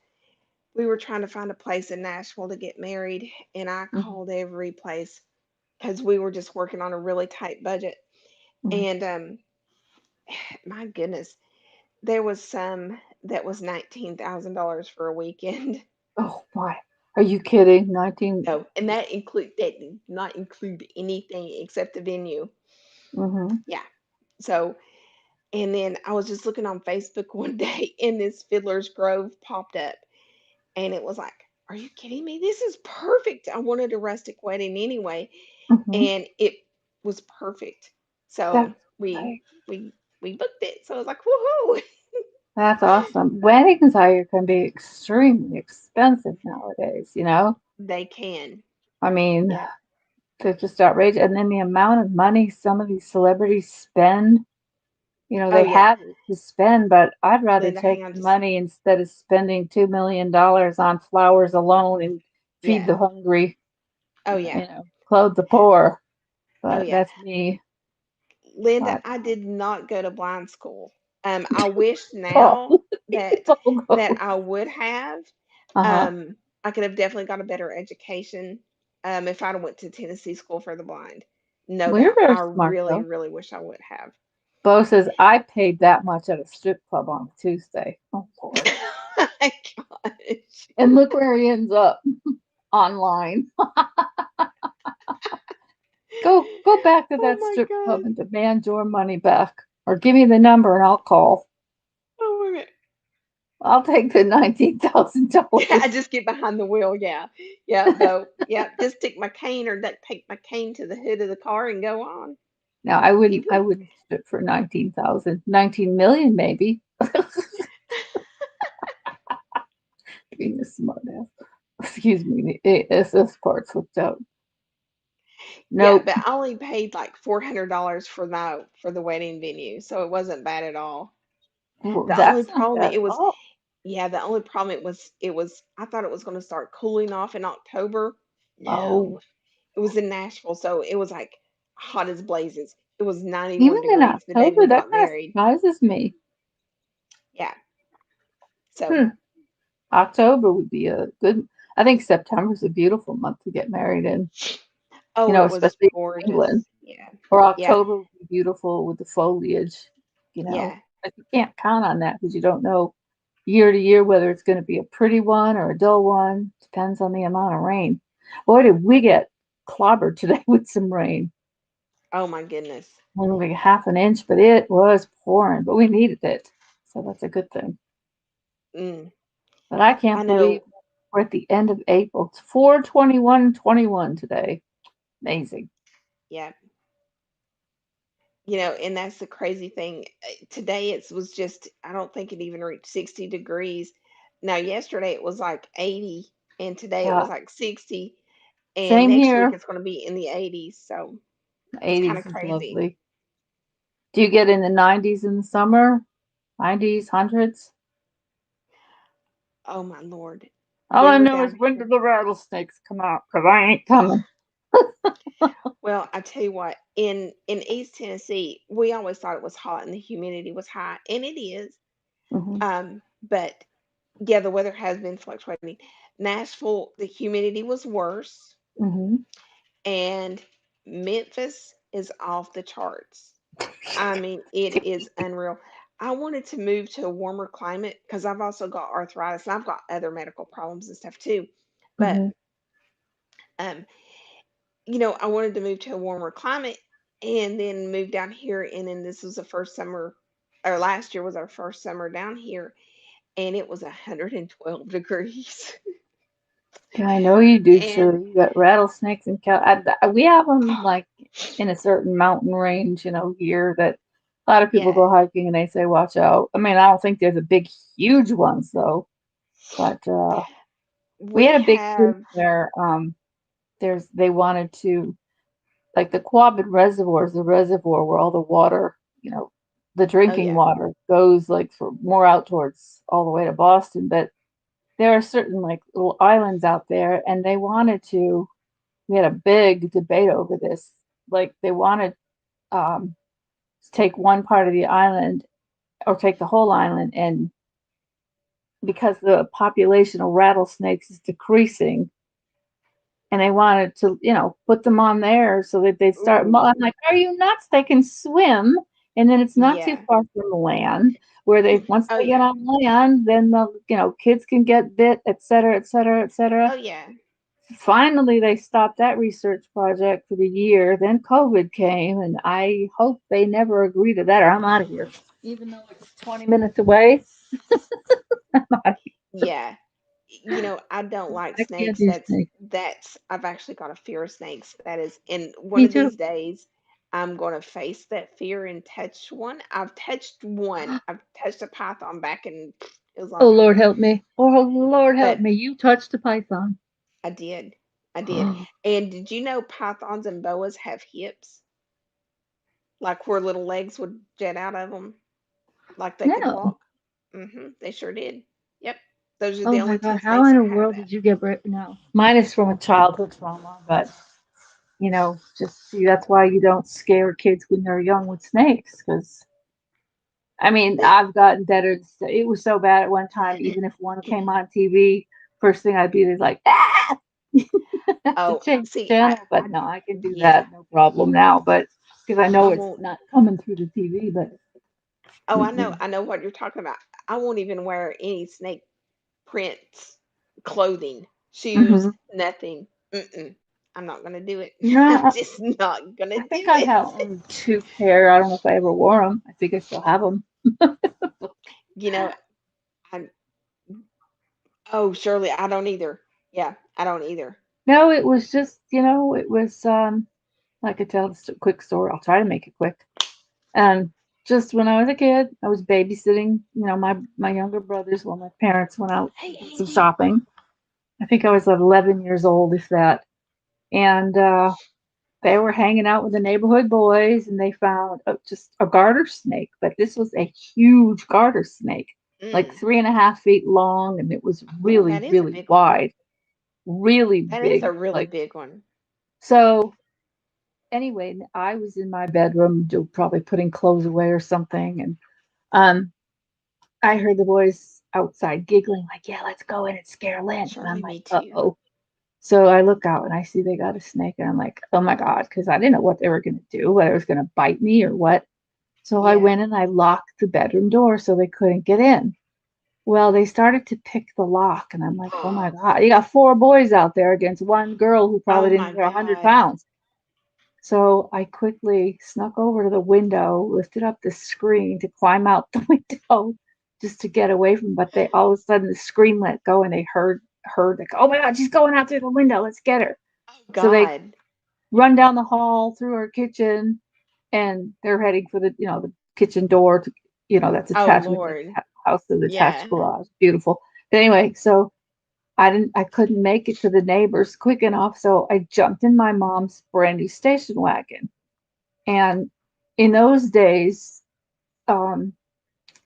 we were trying to find a place in Nashville to get married, and I Hmm. called every place because we were just working on a really tight budget. Hmm. And my goodness, there was some that was $19,000 for a weekend. Oh my. Are you kidding? 19. No, and that did not include anything except the venue. Hmm. Yeah. So, and then I was just looking on Facebook one day and this Fiddler's Grove popped up and it was like, are you kidding me? This is perfect. I wanted a rustic wedding anyway, Hmm. and it was perfect. That's So we great. we we booked it. So I was like, woohoo! That's awesome. Weddings are can be extremely expensive nowadays. They can. I mean, Yeah. they're just outrageous. And then the amount of money some of these celebrities spend, Oh they yeah. have it to spend, but I'd rather Linda, hang take on the just money instead of spending $2 million on flowers alone and feed yeah. the hungry, Oh yeah. clothe the poor. Oh But yeah. that's me. Linda, But I did not go to blind school. I wish Paul, now that Paul that goes. I would have. Uh-huh. I could have definitely got a better education if I'd have went to Tennessee School for the Blind. No Well, you're doubt. very I smart really, though. really wish I would have. Bo says I paid that much at a strip club on Tuesday. Oh Lord. My gosh. And look where he ends up online. Go back to Oh that my strip club gosh. and demand your money back. Or give me the number and I'll call. Oh my God. I'll take the $19,000. I just get behind the wheel. Yeah. Yeah. Though. Yeah. Just stick my cane or duct tape my cane to the hood of the car and go on. No, You I would. wouldn't do it for 19,000. 19 million maybe. Being a smart ass. Excuse me, the ASS part slipped out. Yeah, Nope. but I only paid like $400 for the wedding venue, so it wasn't bad at all. Well, The only that's not problem bad at it was, all. yeah, the only problem it was I thought it was going to start cooling off in October. Oh, No, it was in Nashville, so it was like hot as blazes. It was 91 even in degrees the day October, we that got kind of married. surprises me. Yeah, so Hmm. October would be a good. I think September's a beautiful month to get married in. oh, it was Especially in England. gorgeous. Yeah, Or yeah, October would be beautiful with the foliage. yeah. But you can't count on that because you don't know year to year whether it's going to be a pretty one or a dull one. Depends on the amount of rain. Boy, did we get clobbered today with some rain. Oh my goodness. Only like half an inch, but it was pouring, but we needed it. So that's a good thing. Mm, But I I can't believe know. we're at the end of April. It's 4/21/21 today. Amazing. Yeah. And that's the crazy thing. Today it was just, I don't think it even reached 60 degrees. Now, yesterday it was like 80, and today it Yeah. was like 60, and Same next week here. it's going to be in the 80s. So The it's kind 80s of is crazy. lovely. Do you get in the 90s in the summer? 90s, hundreds? Oh my Lord. All We I were know is down when do here. the rattlesnakes come out? Because I ain't coming. Well, I tell you what, in East Tennessee, we always thought it was hot and the humidity was high, and it is. Hmm. But yeah, the weather has been fluctuating. Nashville, the humidity was worse. Hmm. And Memphis is off the charts. I mean, it is unreal. I wanted to move to a warmer climate because I've also got arthritis and I've got other medical problems and stuff too. But Hmm. um, I wanted to move to a warmer climate and then move down here. And then this was the first summer, or last year was our first summer down here, and it was 112 degrees. I know you do, And sure. You got rattlesnakes and we have them like in a certain mountain range, here that a lot of people yeah, go hiking and they say, watch out. I mean, I don't think there's a big, huge ones though, but we we had a big thing have, where they wanted to like the Quabbin Reservoir is the reservoir where all the water, the oh drinking yeah, water goes like for more out towards all the way to Boston. But there are certain like little islands out there, and they wanted to. We had a big debate over this. Like they wanted to take one part of the island or take the whole island, and because the population of rattlesnakes is decreasing, and they wanted to, put them on there so that they'd start. I'm ooh, like, are you nuts? They can swim, and then it's not too yeah, far from the land where they once oh they get yeah, on land, then the kids can get bit, et cetera, et cetera, et cetera. oh yeah. Finally, they stopped that research project for the year. Then COVID came, and I hope they never agree to that, or I'm out of here. Even though it's 20 minutes away, Yeah. I don't like I can't snakes. do That's snakes. that's I've actually got a fear of snakes. That is, and one Me of too. these days I'm going to face that fear and touch one. I've touched one. I've touched a python back in it was a long Oh time Lord ago. help me. Oh Lord help But me. You touched a python. I did. I did. And did you know pythons and boas have hips? Like where little legs would jet out of them, like they could No. walk? They sure did. Yep. Those are Oh the my only two God. How snakes in that the have world that. did you get no? Mine is from a childhood trauma, but just see that's why you don't scare kids when they're young with snakes, because I mean, I've gotten better. It was so bad at one time, even if one came on TV, first thing I'd be like, ah, to Oh, change the see, channel. But no, I can do yeah, that, no problem now. But because I I know it's won't. not coming through the TV, but Oh, mm-mm. I know what you're talking about. I won't even wear any snake prints clothing, shoes, Mhm. nothing. Mm-mm. I'm not gonna do it. I'm No, just not gonna I do think I it. have two pair. I don't know if I ever wore them. I think I still have them. You know, I Oh, surely I don't either. Yeah, I don't either. No, it was just, it was I could tell this a quick story. I'll try to make it quick. Um, just when I was a kid, I was babysitting, my younger brothers while my parents went out Hey, to do some Angie. shopping. I think I was 11 years old, if that. And they were hanging out with the neighborhood boys, and they found just a garter snake. But this was a huge garter snake, like Mm. 3.5 feet long, and it was Oh, really, that is a really big one. wide, really That is a big. really Like, big one. so anyway, I was in my bedroom, probably putting clothes away or something, and um, I heard the boys outside giggling, like, "Yeah, let's go in and scare Lynn." And I'm Surely like, me "Uh too. oh." So I look out and I see they got a snake, and I'm like, "Oh my God," because I didn't know what they were going to do, whether it was going to bite me or what. So I Yeah. went and I locked the bedroom door so they couldn't get in. Well, they started to pick the lock, and I'm like, "Oh my God, you got four boys out there against one girl who Oh probably my didn't weigh 100 God. pounds." So I quickly snuck over to the window, lifted up the screen to climb out the window just to get away from. But they all of a sudden the screen let go, and they heard like, "Oh my God, she's going out through the window. Let's get her." Oh So they God. run down the hall through our kitchen, and they're heading for the kitchen door that's Oh attached with the Lord. house to the attached Yeah. garage. Beautiful. But anyway, so I couldn't make it to the neighbors quick enough, so I jumped in my mom's brand new station wagon. And in those days, um,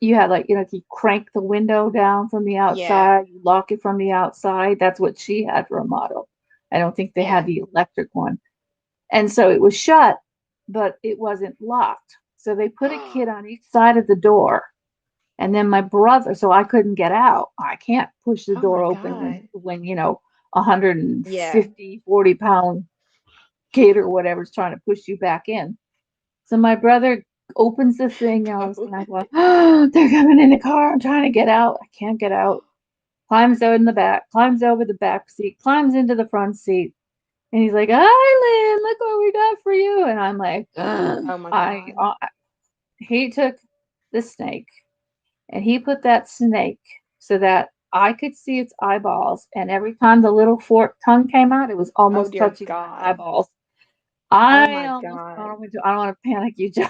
you had like, if you crank the window down from the Yeah. outside, you lock it from the outside. That's what she had for a model. I don't think they had Yeah. the electric one. And so it was shut, but it wasn't locked. So they put a kid on each side of the door. And then my brother, so I couldn't get out. I can't push the Oh my door open when, God. when, 150, Yeah. 40-pound kid or whatever is trying to push you back in. So my brother opens the thing, and I go, "Oh, they're coming in the car. I'm trying to get out. I can't get out." Climbs out in the back, climbs over the back seat, climbs into the front seat. And he's like, "Hi, Lynn, look what we got for you." And I'm like, Oh my I, God. he took the snake and he put that snake so that I could see its eyeballs. And every time the little forked tongue came out, it was Oh almost dear touching my God. eyeballs. Oh I my almost, God. I don't want to panic you, Joe.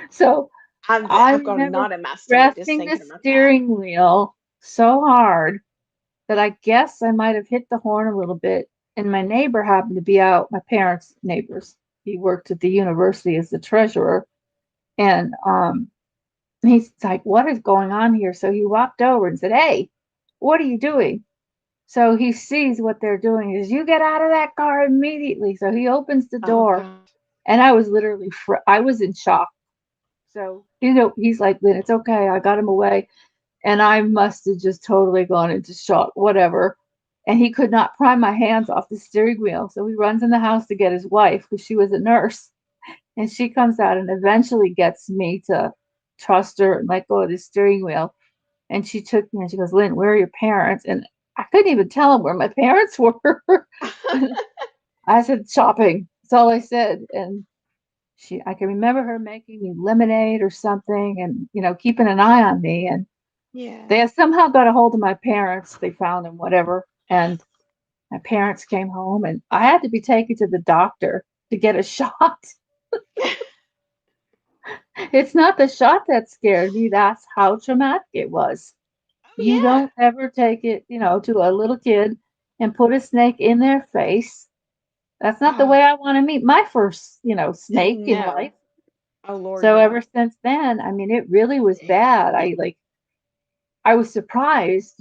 So I I've got a remember knot in my stomach just pressing the thinking about that. steering wheel so hard that I guess I might have hit the horn a little bit. And my neighbor happened to be out, my parents' neighbors. He worked at the university as the treasurer. And he's like, "What is going on here?" So he walked over and said, "Hey, what are you doing?" So he sees what they're doing. He says, "You get out of that car immediately." So he opens the Oh door, God. and I was literally, I was in shock. So, he's like, "Lynn, it's okay. I got him away." And I must have just totally gone into shock, whatever. And he could not pry my hands off the steering wheel. So he runs in the house to get his wife because she was a nurse. And she comes out and eventually gets me to trust her and let go of the steering wheel. And she took me and she goes, "Lynn, where are your parents?" And I couldn't even tell him where my parents were. I said, "Shopping." That's all I said. And I can remember her making me lemonade or something and, keeping an eye on me. And Yeah. they have somehow got a hold of my parents. They found them, whatever. And my parents came home, and I had to be taken to the doctor to get a shot. It's not the shot that scared me. That's how traumatic it was. Oh You yeah. don't ever take it, to a little kid and put a snake in their face. That's not the Oh way I want to meet my first, snake in life. no. Oh Lord, So ever no. since then, I mean, it really was bad. I was surprised,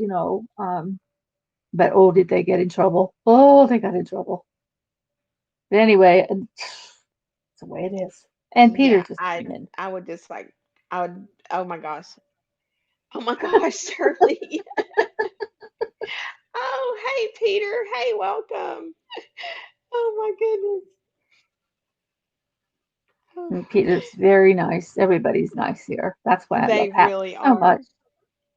but oh, did they get in trouble? Oh, they got in trouble. But anyway, and it's the way it is. And Peter Yeah, just I came in. I would just like I would oh my gosh. Oh my gosh, Shirley. Oh, hey Peter. Hey, welcome. Oh my goodness. Oh, And Peter's very nice. Everybody's nice here. That's why I love they Happs really so much. are.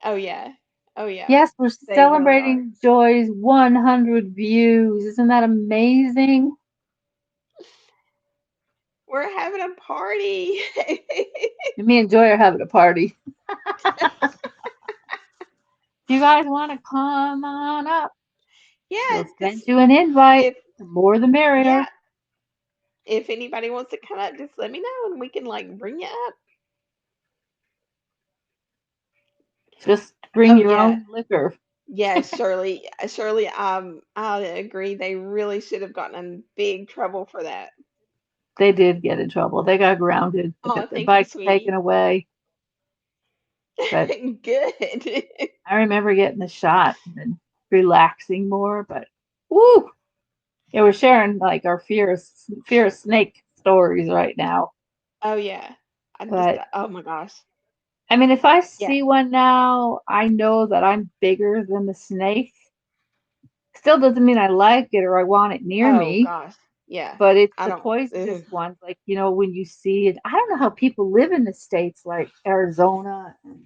Oh yeah. Oh yeah. Yes, we're They really are. celebrating Joy's 100 views. Isn't that amazing? We're having a party. And me and Joy are having a party. you guys want to come on up, Yeah, we'll send just you an invite. if The more the yeah, merrier. if anybody wants to come up, just let me know and we can like bring you up. Just bring Oh your yeah. own liquor. Yeah, Shirley, I agree. They really should have gotten in big trouble for that. They did get in trouble. They got grounded. They Oh, got their thank you, bikes taken sweetie. away. But Good. I remember getting the shot and then relaxing more. But woo, yeah, we're sharing like our fear of snake stories right now. Oh yeah. I just But oh my gosh. I mean, if I Yeah. see one now, I know that I'm bigger than the snake. Still doesn't mean I like it or I want it near Oh me. gosh. Yeah. But it's I the don't poisonous ugh. ones, like when you see it. I don't know how people live in the states like Arizona and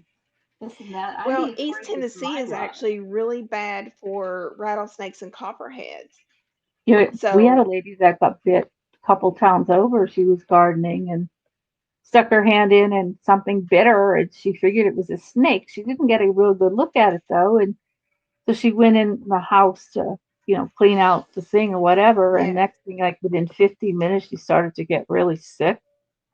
this and that. I'd Well, be East afraid to Tennessee drive is on it. actually really bad for rattlesnakes and copperheads. We had a So, lady that got bit a couple towns over. She was gardening and stuck her hand in and something bit her and she figured it was a snake. She didn't get a real good look at it though. And so she went in the house to, clean out the thing or whatever. And yeah. next thing, like within 15 minutes, she started to get really sick.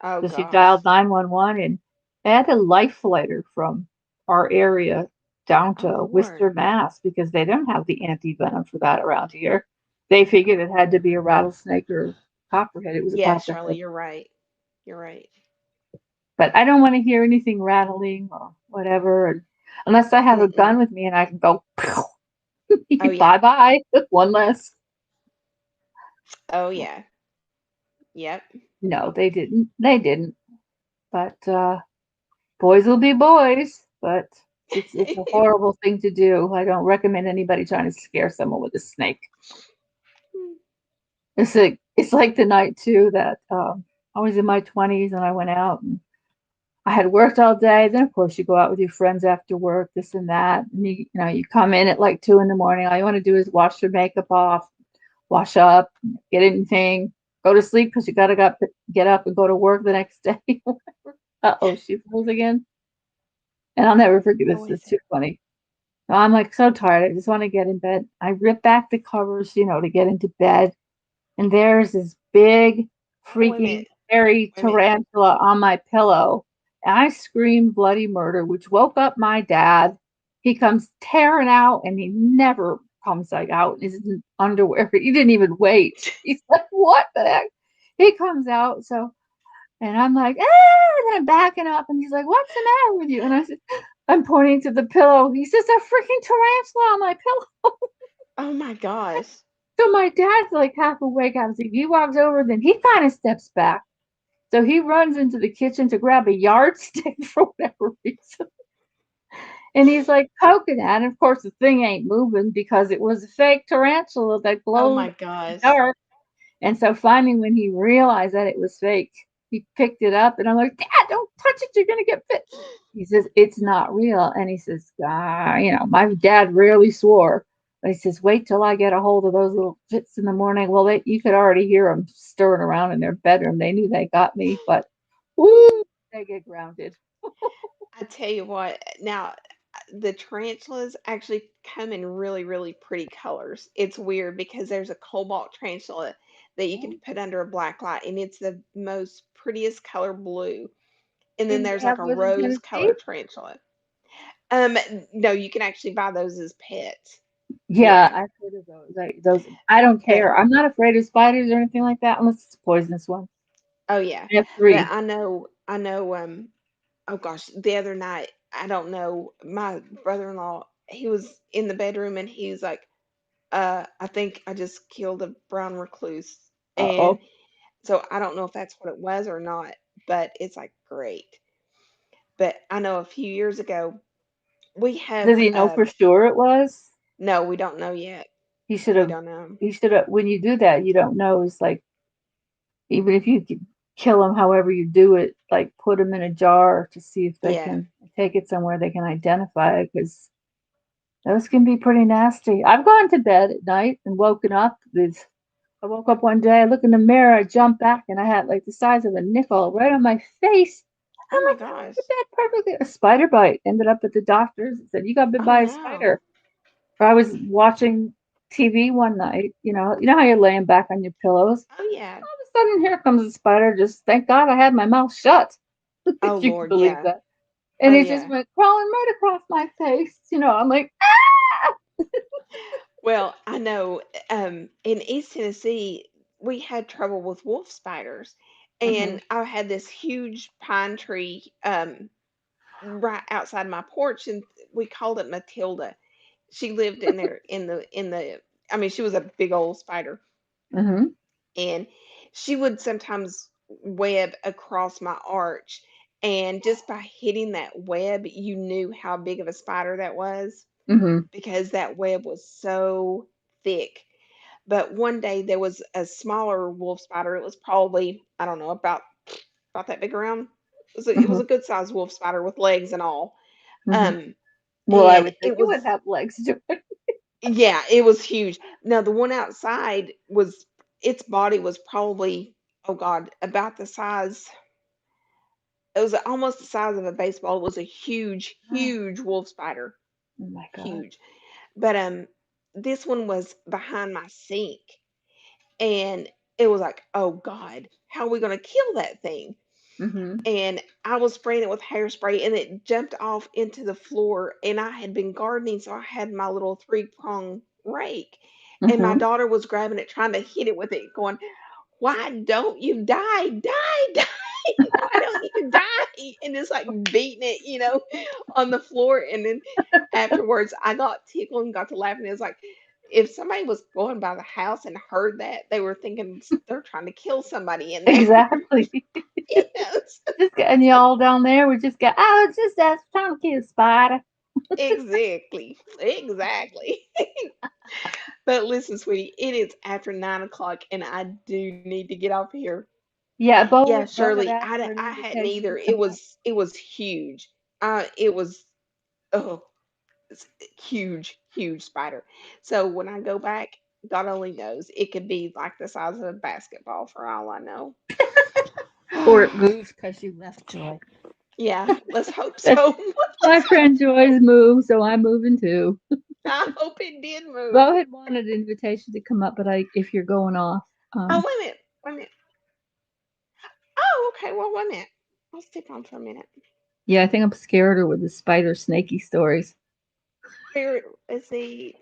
Oh So she gosh. dialed 911 and they had a life flighter from our area down Oh to Lord. Worcester, Mass, because they don't have the anti venom for that around here. They figured it had to be a rattlesnake or copperhead. It was a Yeah, Shirley, copperhead. you're right. You're right. But I don't want to hear anything rattling or whatever, unless I have a Mm-mm. gun with me and I can go, Oh yeah. bye bye, one less. Oh yeah. Yep. No, they didn't. They didn't. But boys will be boys. But it's a horrible thing to do. I don't recommend anybody trying to scare someone with a snake. It's like the night too that I was in my 20s and I went out and I had worked all day. Then of course you go out with your friends after work, this and that. And you come in at like 2 in the morning. All you want to do is wash your makeup off, wash up, get anything, go to sleep because you gotta get up and go to work the next day. Uh-oh, she froze again. And I'll never forget Oh, this. is It's too it? funny. So I'm like so tired. I just want to get in bed. I rip back the covers, to get into bed. And there's this big Oh, wait a freaking minute. hairy Wait a minute. tarantula on my pillow. And I screamed bloody murder, which woke up my dad. He comes tearing out and he never comes like out in his underwear. He didn't even wait. He's like, what the heck? He comes out. And I'm like, and I'm backing up. And he's like, what's the matter with you? And I said, I'm pointing to the pillow. He says, a freaking tarantula on my pillow. Oh my gosh. So my dad's like half awake. I was like, he walks over, then he kind of steps back. So he runs into the kitchen to grab a yardstick for whatever reason. And he's like poking at it. Of course, the thing ain't moving because it was a fake tarantula that Oh glowed my in the gosh. dark. And so finally, when he realized that it was fake, he picked it up. And I'm like, Dad, don't touch it. You're going to get bit. He says, it's not real. And he says, my dad rarely swore. But he says, wait till I get a hold of those little fits in the morning. Well, you could already hear them stirring around in their bedroom. They knew they got me, but woo, they get grounded. I tell you what, now the tarantulas actually come in really, really pretty colors. It's weird because there's a cobalt tarantula that you can put under a black light, and it's the most prettiest color blue. And then And they there's like have a those in rose Tennessee? colored tarantula. No, you can actually buy those as pets. Yeah, Yeah, I've heard of those. Those, I don't but care. I'm not afraid of spiders or anything like that unless it's a poisonous one. oh yeah, I have but three. I know. Oh gosh, the other night, I don't know, my brother-in-law, he was in the bedroom and he's like, I think I just killed a brown recluse. And Uh-oh. so I don't know if that's what it was or not, but it's like great. But I know a few years ago, we Does have, he know for sure it was? no, we don't know yet. He should We have. don't know. He should have. When you do that, you don't know. It's like even if you could kill them, however you do it, like put them in a jar to see if they Yeah. can take it somewhere they can identify it, because those can be pretty nasty. I've gone to bed at night and woken up with. I woke up one day, I look in the mirror, I jump back, and I had like the size of a nickel right on my face. Oh I'm my like, how gosh. did that perfectly? A spider bite ended up at the doctor's and said, you got bit Oh by a no. spider. Or I was watching TV one night, you know how you're laying back on your pillows. Oh yeah. All of a sudden, here comes a spider. Just thank God I had my mouth shut, Oh if you can Lord, believe yeah. that. And Oh it just yeah. went crawling right across my face. I'm like, Well, I know in East Tennessee we had trouble with wolf spiders. hmm And I had this huge pine tree right outside my porch, and we called it Matilda. She lived in there in the I mean, she was a big old spider, hmm and she would sometimes web across my arch, and just by hitting that web, you knew how big of a spider that was hmm because that web was so thick. But one day there was a smaller wolf spider. It was probably, I don't know, about that big around. It was hmm a good sized wolf spider with legs and all. hmm Um, Well, I and would think it it was, would have legs to it. yeah, it was huge. Now the one outside was, its body was probably, oh God, about the size. It was almost the size of a baseball. It was a huge, Oh huge wolf spider, my God. huge. But this one was behind my sink, and it was like, oh God, how are we gonna kill that thing? hmm And I was spraying it with hairspray, and it jumped off into the floor. And I had been gardening, so I had my little three-prong rake, and my hmm daughter was grabbing it, trying to hit it with it, going, "Why don't you die? Die, die! Why don't you die?" And it's like beating it, on the floor. And then afterwards, I got tickled and got to laughing. It was like if somebody was going by the house and heard that, they were thinking they're trying to kill somebody in there. Exactly. So Just and it's like, y'all down there would just go, oh, it's just us trying to kill a spider. exactly, exactly. But listen, sweetie, it is after 9 o'clock, and I do need to get off here. Yeah, Yeah, Bo had Shirley, asked for an I hadn't invitation to either. come up. It was huge. It was, oh, it's a huge, huge spider. So when I go back, God only knows, it could be like the size of a basketball for all I know. Or it moved because you left Joy. Yeah, let's hope so. My Let's hope friend so. Joy's moved, so I'm moving too. I hope it did move. Bo had wanted an invitation to come up, but if you're going off, Oh, wait a minute. Wait a minute. Oh, okay. Well, wait a minute. I'll stick on for a minute. yeah, I think I'm scared her with the spider snaky stories. Where is he?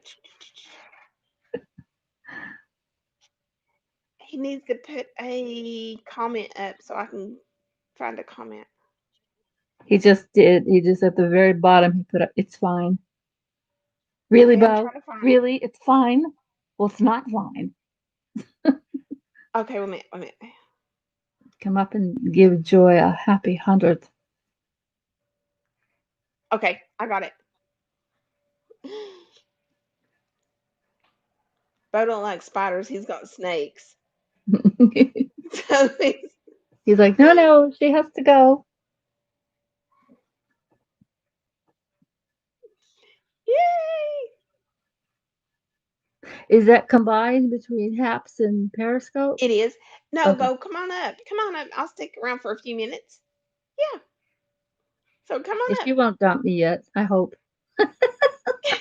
He needs to put a comment up so I can find a comment. He just did. He just at the very bottom he put up, it's fine. Really, Okay, I'm Bo? trying to find. Really? It's fine? Well, it's not fine. Okay, wait a minute. Wait a minute. Come up and give Joy a happy 100th. Okay, I got it. Bo don't like spiders. He's got snakes. So He's like, no, no, she has to go. yay! Is that combined between Happs and Periscope? It is. No, Okay. Bo, come on up. Come on up. I'll stick around for a few minutes. Yeah. So come And on she won't dump me yet, I hope. up.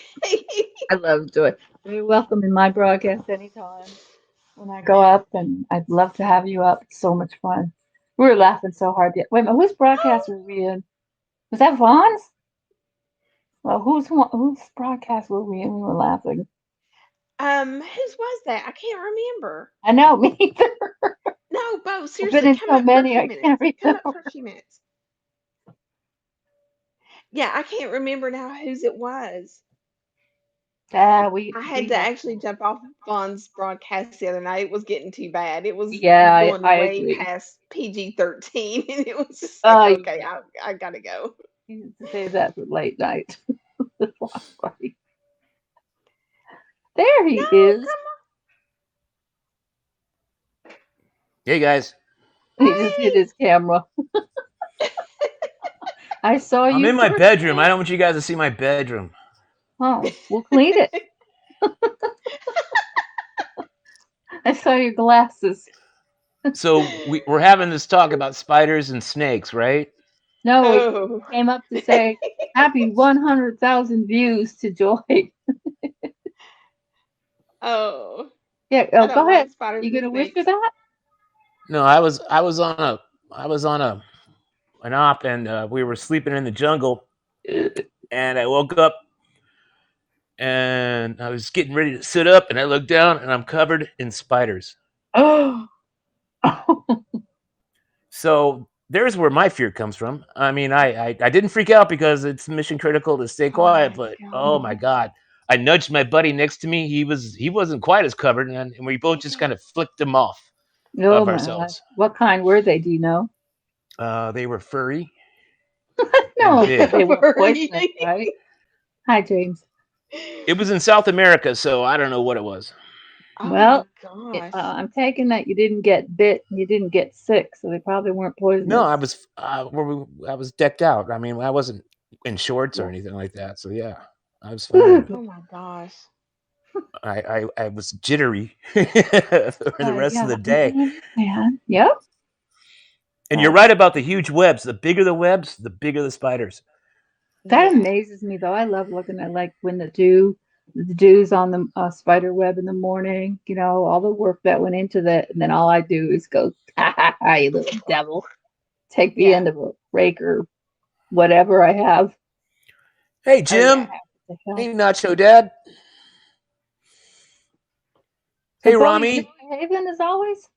I love Joy. You're welcome in my broadcast anytime when I go up, and I'd love to have you up. It's so much fun. We were laughing so hard. Wait a minute, whose broadcast were we in? Was that Vaughn's? Well, whose broadcast were we in? We were laughing. Whose was that? I can't remember. I know, me either. No, Bo, I've been seriously, in come so up for a many, few I can't minutes. Come up for remember. a few minutes. Yeah, I can't remember now whose it was. I had We to have. actually jump off Vaughn's broadcast the other night. It was getting too bad. It was Yeah, going I way agree. past PG-13, and it was just like, Oh, okay, I gotta go. you need to save that for late night. The block party. There he No, is. come Hey guys, He just hit on. his camera. I saw I'm you in my first bedroom. I thing. don't want you guys to see my bedroom. Oh, we'll clean it. Hey. I saw your glasses. So we're having this talk about spiders and snakes, right? No, it Oh. came up to say happy 100,000 views to Joy. Oh. Yeah, I oh, don't go like ahead. spiders You and gonna wish her snakes. that? No, I was on an op, and we were sleeping in the jungle, and I woke up and I was getting ready to sit up, and I looked down and I'm covered in spiders. Oh, So there's where my fear comes from. I mean, I didn't freak out because it's mission critical to stay Oh quiet, my but oh my god. god, I nudged my buddy next to me. He wasn't quite as covered, and we both just kind of flicked him off oh of my God. ourselves. What kind were they? Do you know? They were furry and No, but big. they weren't Furry. poisonous, right? Hi, James. It was in South America, so I don't know what it was. Oh my Well, gosh. I'm taking that you didn't get bit and you didn't get sick, so they probably weren't No, poisonous. I was decked out. I mean, I wasn't in shorts or Yeah. anything like that. So yeah, I was fine. Oh my gosh. I was jittery for the rest of Yeah, the I day. can understand. Yep. And you're But right about the huge webs. The bigger the webs, the bigger the spiders. that Yeah. amazes me, though. I love looking at like when the dew's on the spider web in the morning. You know, all the work that went into that, and then all I do is go, ha ha ha, you little devil. Take the Yeah. end of a rake or whatever I have. Hey, Oh yeah. Jim. What the hell? Hey, Nacho Dad. So, Hey, Bo, you Rami. misbehaving as always?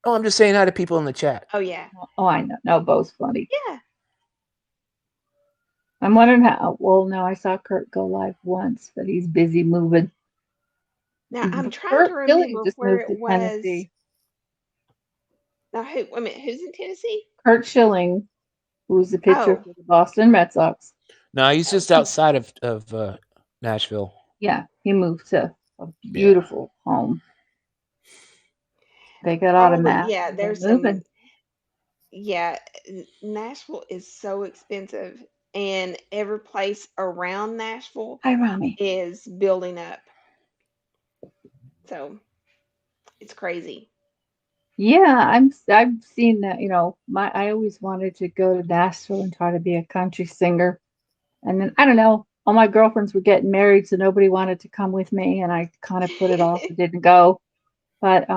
Oh, I'm just saying hi to people in the chat. Oh yeah. Oh, I know. No, Bo's funny. Yeah. I'm wondering how. Well, no, I saw Kurt go live once, but he's busy moving. Now I'm trying to Kurt Schilling remember just where moved it to was. Tennessee. Now who wait a minute, who's in Tennessee? Kurt Schilling, who's the pitcher Oh. for the Boston Red Sox. No, he's just Okay. outside of Nashville. Yeah, he moved to a Yeah. beautiful home. They got Oh, but automatic yeah, and they're there's some moving. yeah, Nashville is so expensive and every place around Nashville Hi, Rami. is building up. So it's crazy. Yeah, I've seen that. You know, I always wanted to go to Nashville and try to be a country singer. And then I don't know, all my girlfriends were getting married, so nobody wanted to come with me, and I kind of put it off and didn't go. But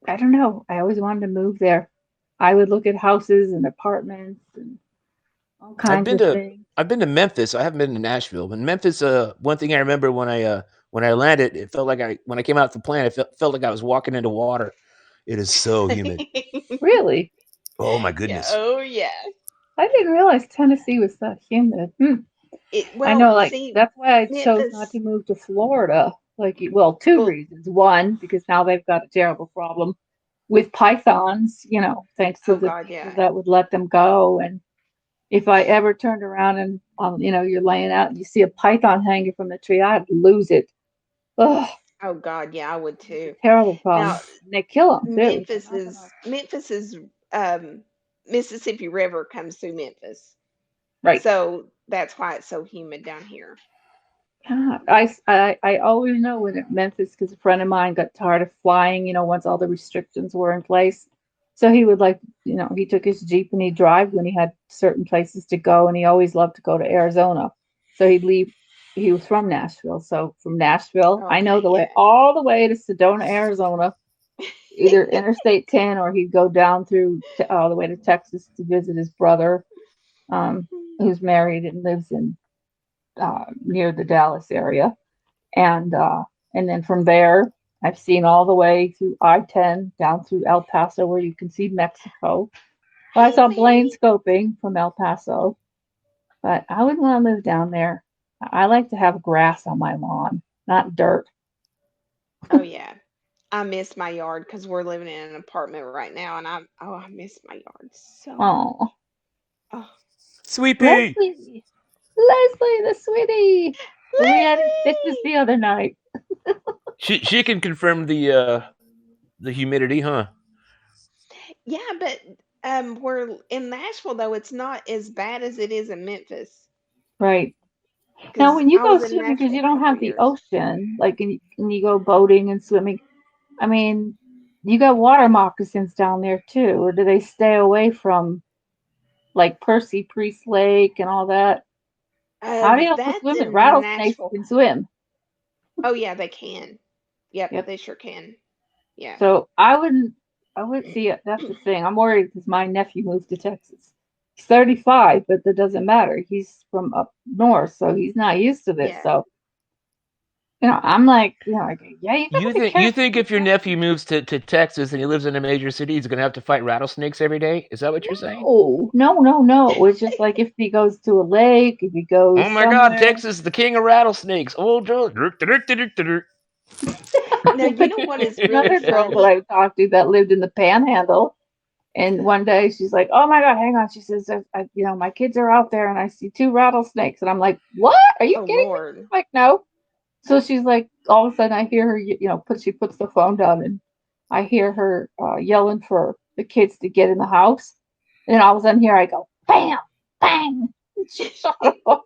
I don't know. I always wanted to move there. I would look at houses and apartments and all I've kinds been of to things. I've been to Memphis. I haven't been to Nashville. But Memphis, one thing I remember when I landed, it felt like when I came out the plane, felt like I was walking into water. It is so humid. Really, Oh my Yeah, goodness. oh yeah. I didn't realize Tennessee was that humid. I Well, know, like see, that's why I chose not Memphis, to move to Florida. Like, well, two well, reasons. One, because now they've got a terrible problem with pythons. You know, thanks to oh the God, people yeah. that would let them go. And if I ever turned around and you know, you're laying out and you see a python hanging from the tree, I'd lose it. Ugh, Oh God, yeah, I would it's a too. terrible Now, problem. And they kill them too. They're Memphis not gonna. is Memphis is um Mississippi River comes through Memphis. Right. So that's why it's so humid down here. God, I always know when at Memphis because a friend of mine got tired of flying, you know, once all the restrictions were in place. So he would like, you know, he took his Jeep and he'd drive when he had certain places to go, and he always loved to go to Arizona. So he'd leave, he was from Nashville. So from Nashville, I know Okay, the way yeah. all the way to Sedona, Arizona, either Interstate 10 or he'd go down through all the way to Texas to visit his brother, who's married and lives in near the Dallas area, and then from there, I've seen all the way through I-10 down through El Paso, where you can see Mexico. Well, I Hey, saw Blaine Mary. scoping from El Paso, but I wouldn't want to live down there. I like to have grass on my lawn, not dirt. Oh yeah. I miss my yard because we're living in an apartment right now, and I miss my yard so much. Oh, Oh, Sweet pea. Leslie, Leslie, the sweetie. We had stitches Leslie. the other night. She can confirm the humidity, huh? Yeah, but we're in Nashville though. It's not as bad as it is in Memphis Right. Now, because when you I go was in swimming, because Nashville you a don't couple have of the years. ocean, like and you go boating and swimming, I mean, you got water moccasins down there too, or do they stay away from like Percy Priest Lake and all that? How do you That's swim in in rattlesnakes Nashville. can swim? Oh yeah, they can. Yep, Yep. they sure can. Yeah. So I wouldn't see it. That's the thing. I'm worried because my nephew moved to Texas. He's 35, but that doesn't matter. He's from up north, so he's not used to this. Yeah. So, I'm like, yeah, you gotta You be think you careful. think if your nephew moves to Texas and he lives in a major city, he's gonna have to fight rattlesnakes every day? Is that what you're saying? Oh, no. It's just like if he goes to a lake, if he Oh goes my God, somewhere. Texas is the king of rattlesnakes. Oh, Joe. Now you know what is really Another girl that funny? I talked to that lived in the Panhandle, and one day she's like, "Oh my God, hang on!" She says, My kids are out there, and I see two rattlesnakes," and I'm like, "What? Are you Oh kidding me?" Lord. Like, no. So she's like, all of a sudden, I hear her, she puts the phone down, and I hear her yelling for the kids to get in the house, and then all of a sudden, here I go, bam, bang, and she shot a hose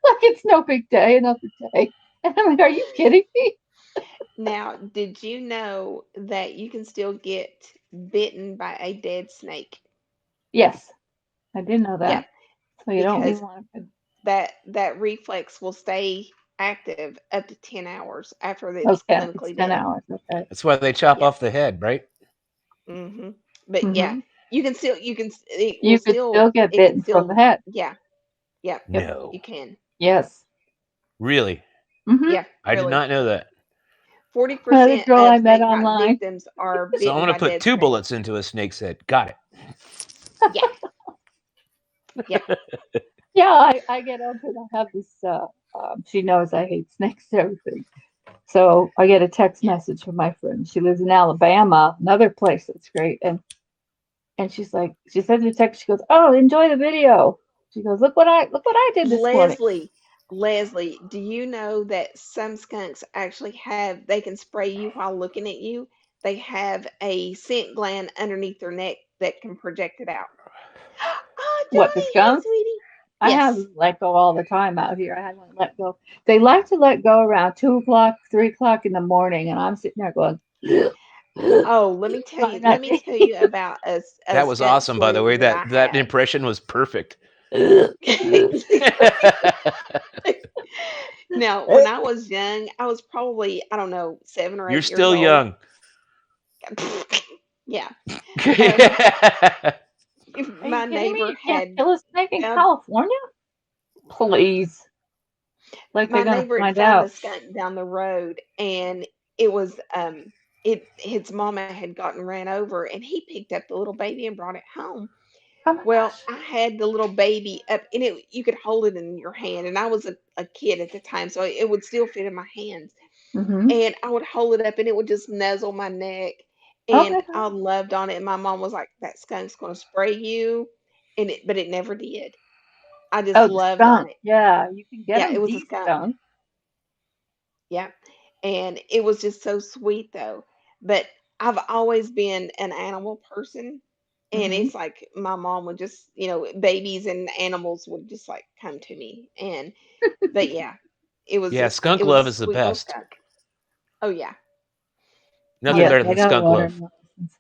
like it's no big day, another day, and I'm like, "Are you kidding me?" Now, did you know that you can still get bitten by a dead snake? Yes, I did know Yeah, that. So you don't even because want to. that reflex will stay active up to 10 hours after it's Okay, it's clinically 10 dead. hours. Okay. That's why they chop Yeah. off the head, right? But yeah, Hmm. it will You could still get it can bitten from the still, head. yeah, yeah, Yep. you No. can. Yes. Really? Hmm. Yeah, I did really. not know that. Another 40% girl I of met snake bite online. victims are So I'm bitten gonna by put dead two snakes. bullets into a snake's head. Got it. Yeah, yeah. Yeah, I get up and I have this. She knows I hate snakes and everything. So I get a text message from my friend. She lives in Alabama, another place that's great. And she's like, she sends me a text. She goes, "Oh, enjoy the video." She goes, look what I did this morning." Leslie, Leslie, do you know that some skunks actually they can spray you while looking at you? They have a scent gland underneath their neck that can project it out. Oh, What, the Johnny, hey, skunks? sweetie. I have Yes. them let go all the time out here. I had one let go. They like to let go around 2 o'clock, 3 o'clock in the morning, and I'm sitting there going, Oh, trying let not me tell you about a That was skunk awesome, by the story way. that I That had. impression was perfect. Now, when I was young, I was probably, I don't know, 7 or 8 You're years still old. young. Yeah. Um, if Are you my kidding me? neighbor You can't had kill a snake in found California? Please. Like my they're gonna neighbor had find found a out. skunk down the road, and it was it its mama had gotten ran over, and he picked up the little baby and brought it home. Oh my Well, gosh. I had the little baby up, and you could hold it in your hand, and I was a kid at the time, so it would still fit in my hands. Mm-hmm. And I would hold it up, and it would just nuzzle my neck, Oh and my I gosh. loved on it. And my mom was like, "That skunk's gonna spray you," but it never did. I just Oh, the loved on skunk. it. Yeah, you can get Yeah, it them was a skunk. de-skunk. Yeah. And it was just so sweet though. But I've always been an animal person. And Mm-hmm. it's like my mom would just, babies and animals would just like come to me. But yeah, Yeah, it skunk was a love is the sweet little best. skunk. Oh yeah. Nothing Yes, Um, better I than got skunk water love. moccasins.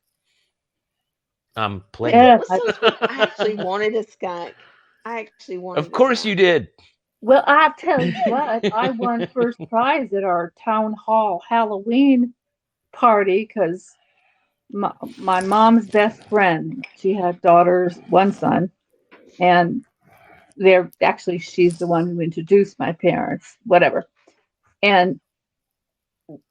I'm but it playing. Yeah. was so sweet. I actually wanted a skunk. I actually wanted Of a course you skunk. did. Well, I tell you what, I won first prize at our town hall Halloween party because my mom's best friend, she had daughters, one son, and she's the one who introduced my parents, whatever. And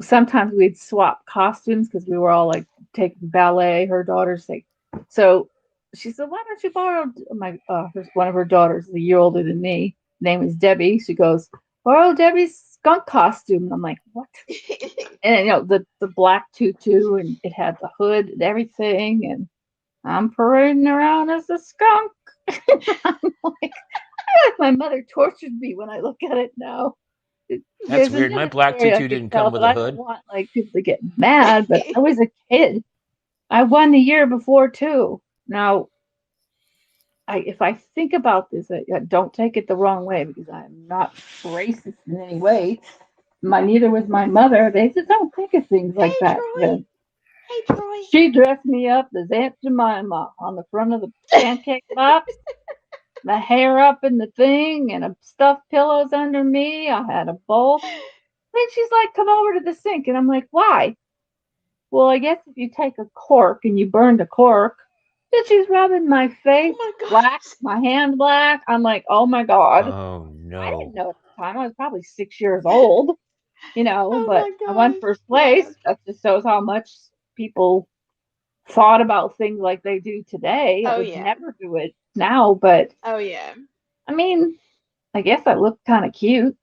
sometimes we'd swap costumes because we were all like taking ballet, her daughters take. So she said, "Why don't you borrow one of her daughters, a year older than me, name is Debbie." She goes, "Borrow Debbie's skunk costume." And I'm like, "What?" And the black tutu, and it had the hood and everything, and I'm parading around as a skunk. I'm like, my mother tortured me when I look at it now. That's There's weird. My another black story I tutu could didn't come tell, with but a I don't hood. want like people to get mad. But I was a kid. I won the year before too. Now, if I think about this, don't take it the wrong way because I'm not racist in any way. Neither was my mother. They just don't think of things like Hey back Troy. then. Hey, Troy. She dressed me up as Aunt Jemima on the front of the pancake box, the hair up in the thing, and a stuffed pillows under me. I had a bowl. Then she's like, "Come over to the sink," and I'm like, "Why?" Well, I guess if you take a cork and you burn the cork, then she's rubbing my face Oh my black, gosh. my hand black. I'm like, "Oh my god." Oh I didn't no. know at the time. I was probably 6 years old, Oh but my I won gosh. first Yes. place. That just shows how much people thought about things like they do today. I Oh would yeah. never do it now, but Oh yeah. I mean, I guess I look kind of cute.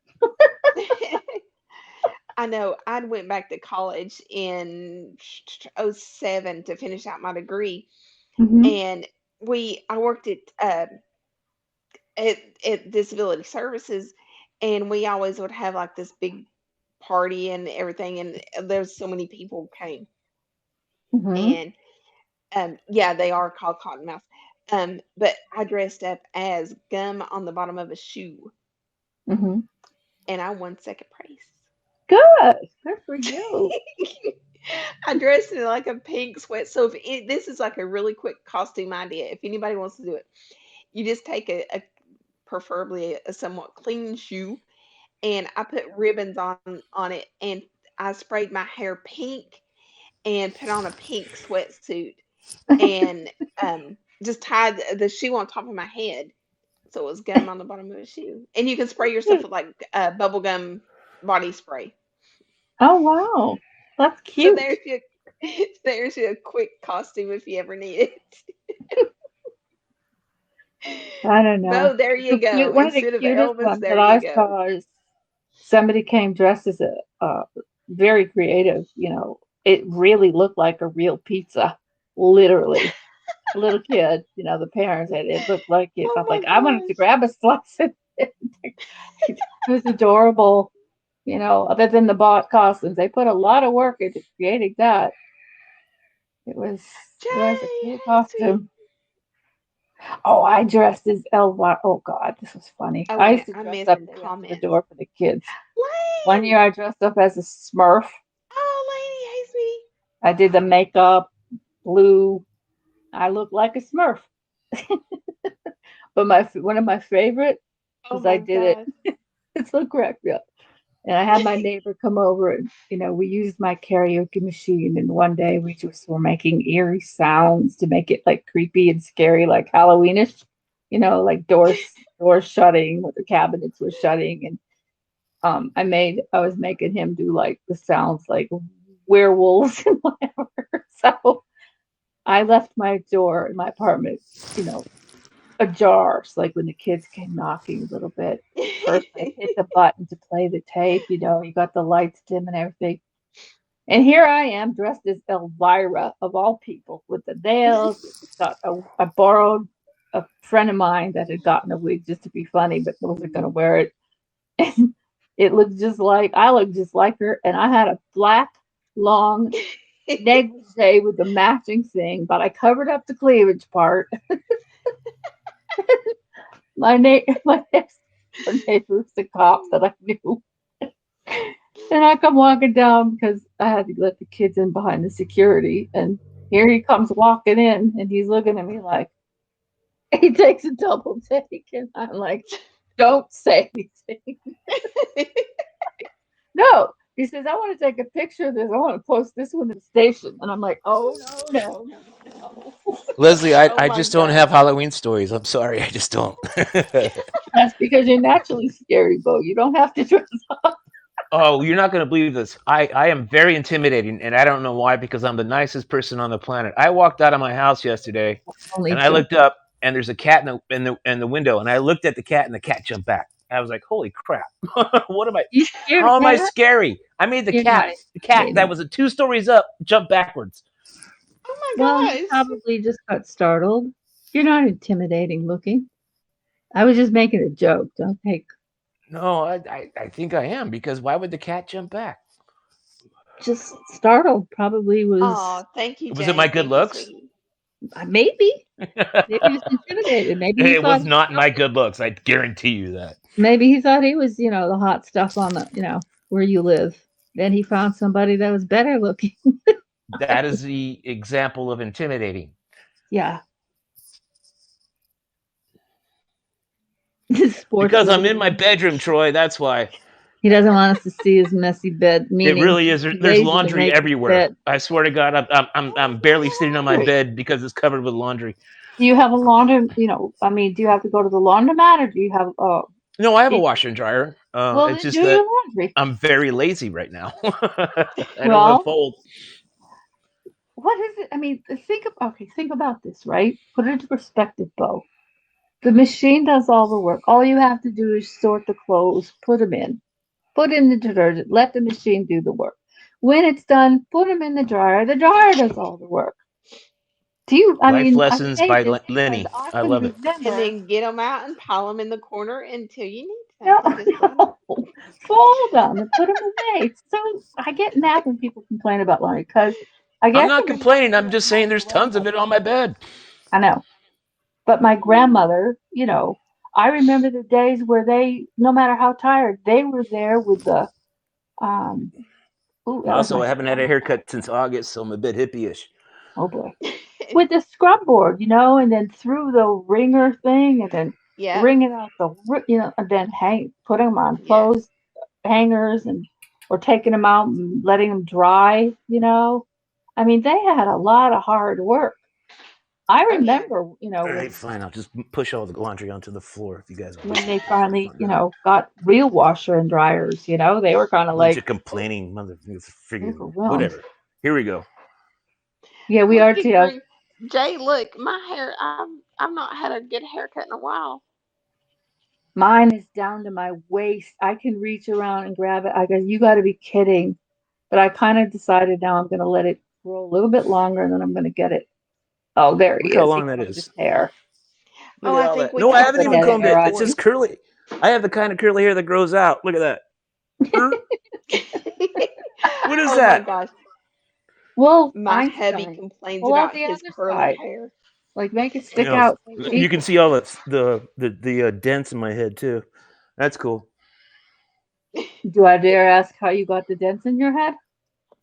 I know. I went back to college in '07 to finish out my degree, Hmm. and I worked at at disability services, and we always would have like this big party and everything, and there's so many people came, Hmm. and yeah, they are called cottonmouths. But I dressed up as gum on the bottom of a shoe, Hmm. and I won second Good for you. prize. I dressed in like a pink sweat. So this is like a really quick costume idea. If anybody wants to do it, you just take a preferably a somewhat clean shoe, and I put ribbons on it, and I sprayed my hair pink and put on a pink sweatsuit, and just tied the shoe on top of my head, so it was gum on the bottom of the shoe. And you can spray yourself with like bubble gum body spray. Oh wow, that's So cute. there's your quick costume if you ever need it. I don't know. Bo, there you go. One of the Instead of cutest Elvis, ones there that I you go. saw is somebody came dressed as a very creative. It really looked like a real pizza, literally. A little kid, the parents had it looked like it. Oh I'm my like, I wanted to gosh. grab a slice of it. It was adorable. Other than the bot costumes, they put a lot of work into creating that. It was a Jay, cool hey, sweetie. costume. Oh, I dressed as Elva. Oh God, this was funny. Oh, I wait, used to I dress missed up the and answer the comments. door for the kids. One Lane! year I dressed up as a Smurf. Oh, Laney, hey, sweetie. I did the makeup, blue. I looked like a Smurf. But one of my favorite Oh was I my did it. gosh. It's so cracked me up. And I had my neighbor come over and, we used my karaoke machine. And one day we just were making eerie sounds to make it like creepy and scary, like Halloweenish, like doors shutting, the cabinets were shutting. And I was making him do like the sounds like werewolves and whatever. So I left my door in my apartment, you know, ajar. So like when the kids came knocking a little bit, first I hit the button to play the tape, you got the lights dim and everything. And here I am dressed as Elvira of all people with the nails. I borrowed a friend of mine that had gotten a wig just to be funny, but wasn't going to wear it. And I looked just like her. And I had a black, long negligee with the matching thing, but I covered up the cleavage part. My next door neighbor was the cops that I knew. And I come walking down because I had to let the kids in behind the security. And here he comes walking in and he's looking at me like, he takes a double take. And I'm like, don't say anything. No. He says, I want to take a picture of this. I want to post this one to the station. And I'm like, oh, no, no, no, no. Leslie, I, Oh I my just don't have gosh. Halloween stories. I'm sorry, I just don't. That's because you're naturally scary, Bo. You don't have to dress up. Oh, you're not going to believe this. I am very intimidating, and I don't know why, because I'm the nicest person on the planet. I walked out of my house yesterday, Only and I two. looked up, and there's a cat in the window, and I looked at the cat, and the cat jumped back. I was like, "Holy crap! What am I? You scared a How am I cat? scary?" I made You're not the cat that intimidating. was 2 stories up jump backwards. Oh Well, my he gosh. probably just got startled. You're not intimidating looking. I was just making a joke. Don't take No, I think I am, because why would the cat jump back? just startled. Probably was Oh, thank you, Was it my Jay. good Thank you, looks? sweetie. maybe. Maybe he was intimidated. Maybe he It thought was not my good looks. I guarantee you that. he was, the hot stuff on the, where you live. Then he found somebody that was better looking. That is the example of intimidating. Yeah. Sports Because I'm with in my bedroom, Troy. That's why. He doesn't want us to see his messy bed. It Meaning really is. he's There's lazy to laundry make his everywhere. bed. I swear to God, I'm barely sitting on my Laundry. bed because it's covered with laundry. Do you have a laundry? I mean, do you have to go to the laundromat, or do you have? No, I have a It, washer and dryer. well, It's then do just that your laundry. I'm very lazy right now. I don't want to Well, fold. what is it? I mean, think about this, right? Put it into perspective, Bo. The machine does all the work. All you have to do is sort the clothes, put them in, put in the detergent, let the machine do the work. When it's done, put them in the dryer. The dryer does all the work. Life I lessons say by this because Lenny. I I can love it. And remember. then get them out and pile them in the corner until you need No, something. Just put 'em- no, fold them and put them away. So I get mad when people complain about laundry because I I'm guess not it reminds complaining. me I'm of just my saying there's tons of it grandmother. on my bed. I know, but my grandmother, I remember the days where no matter how tired, they were there with the um. Ooh, that was Also, my I haven't had a stomach. haircut since August, so I'm a bit hippie-ish. Oh boy, with the scrub board, and then through the wringer thing, and then Yep. wringing out and then put them on Yeah. clothes hangers or taking them out and letting them dry. I mean, they had a lot of hard work. I Oh yeah. remember, All right, when fine. I'll just push all the laundry onto the floor if you guys want when to. they finally, Fun time. got real washer and dryers, they were kind of Bunch like of complaining motherfuckers. Friggin' overwhelmed. whatever. Here we go. Yeah, we Well, are good too. grief. Jay, look, my hair. I've not had a good haircut in a while. Mine is down to my waist. I can reach around and grab it. I go, you got to be kidding. But I kind of decided now I'm going to let it grow a little bit longer and then I'm going to get it. Oh, there he Look how is. He long that combed his is. hair. Look Oh, at I all think that. we No, I That's haven't the covered even head it of combed hair it. I It's before. just curly. I have the kind of curly hair that grows out. Look at that. What is Oh my that? gosh. Well, My hubby Einstein. complains Pull out about the his other curly side. hair. Like make it You stick know, out you can equal. see all the dents in my head too. That's cool. Do I dare ask how you got the dents in your head?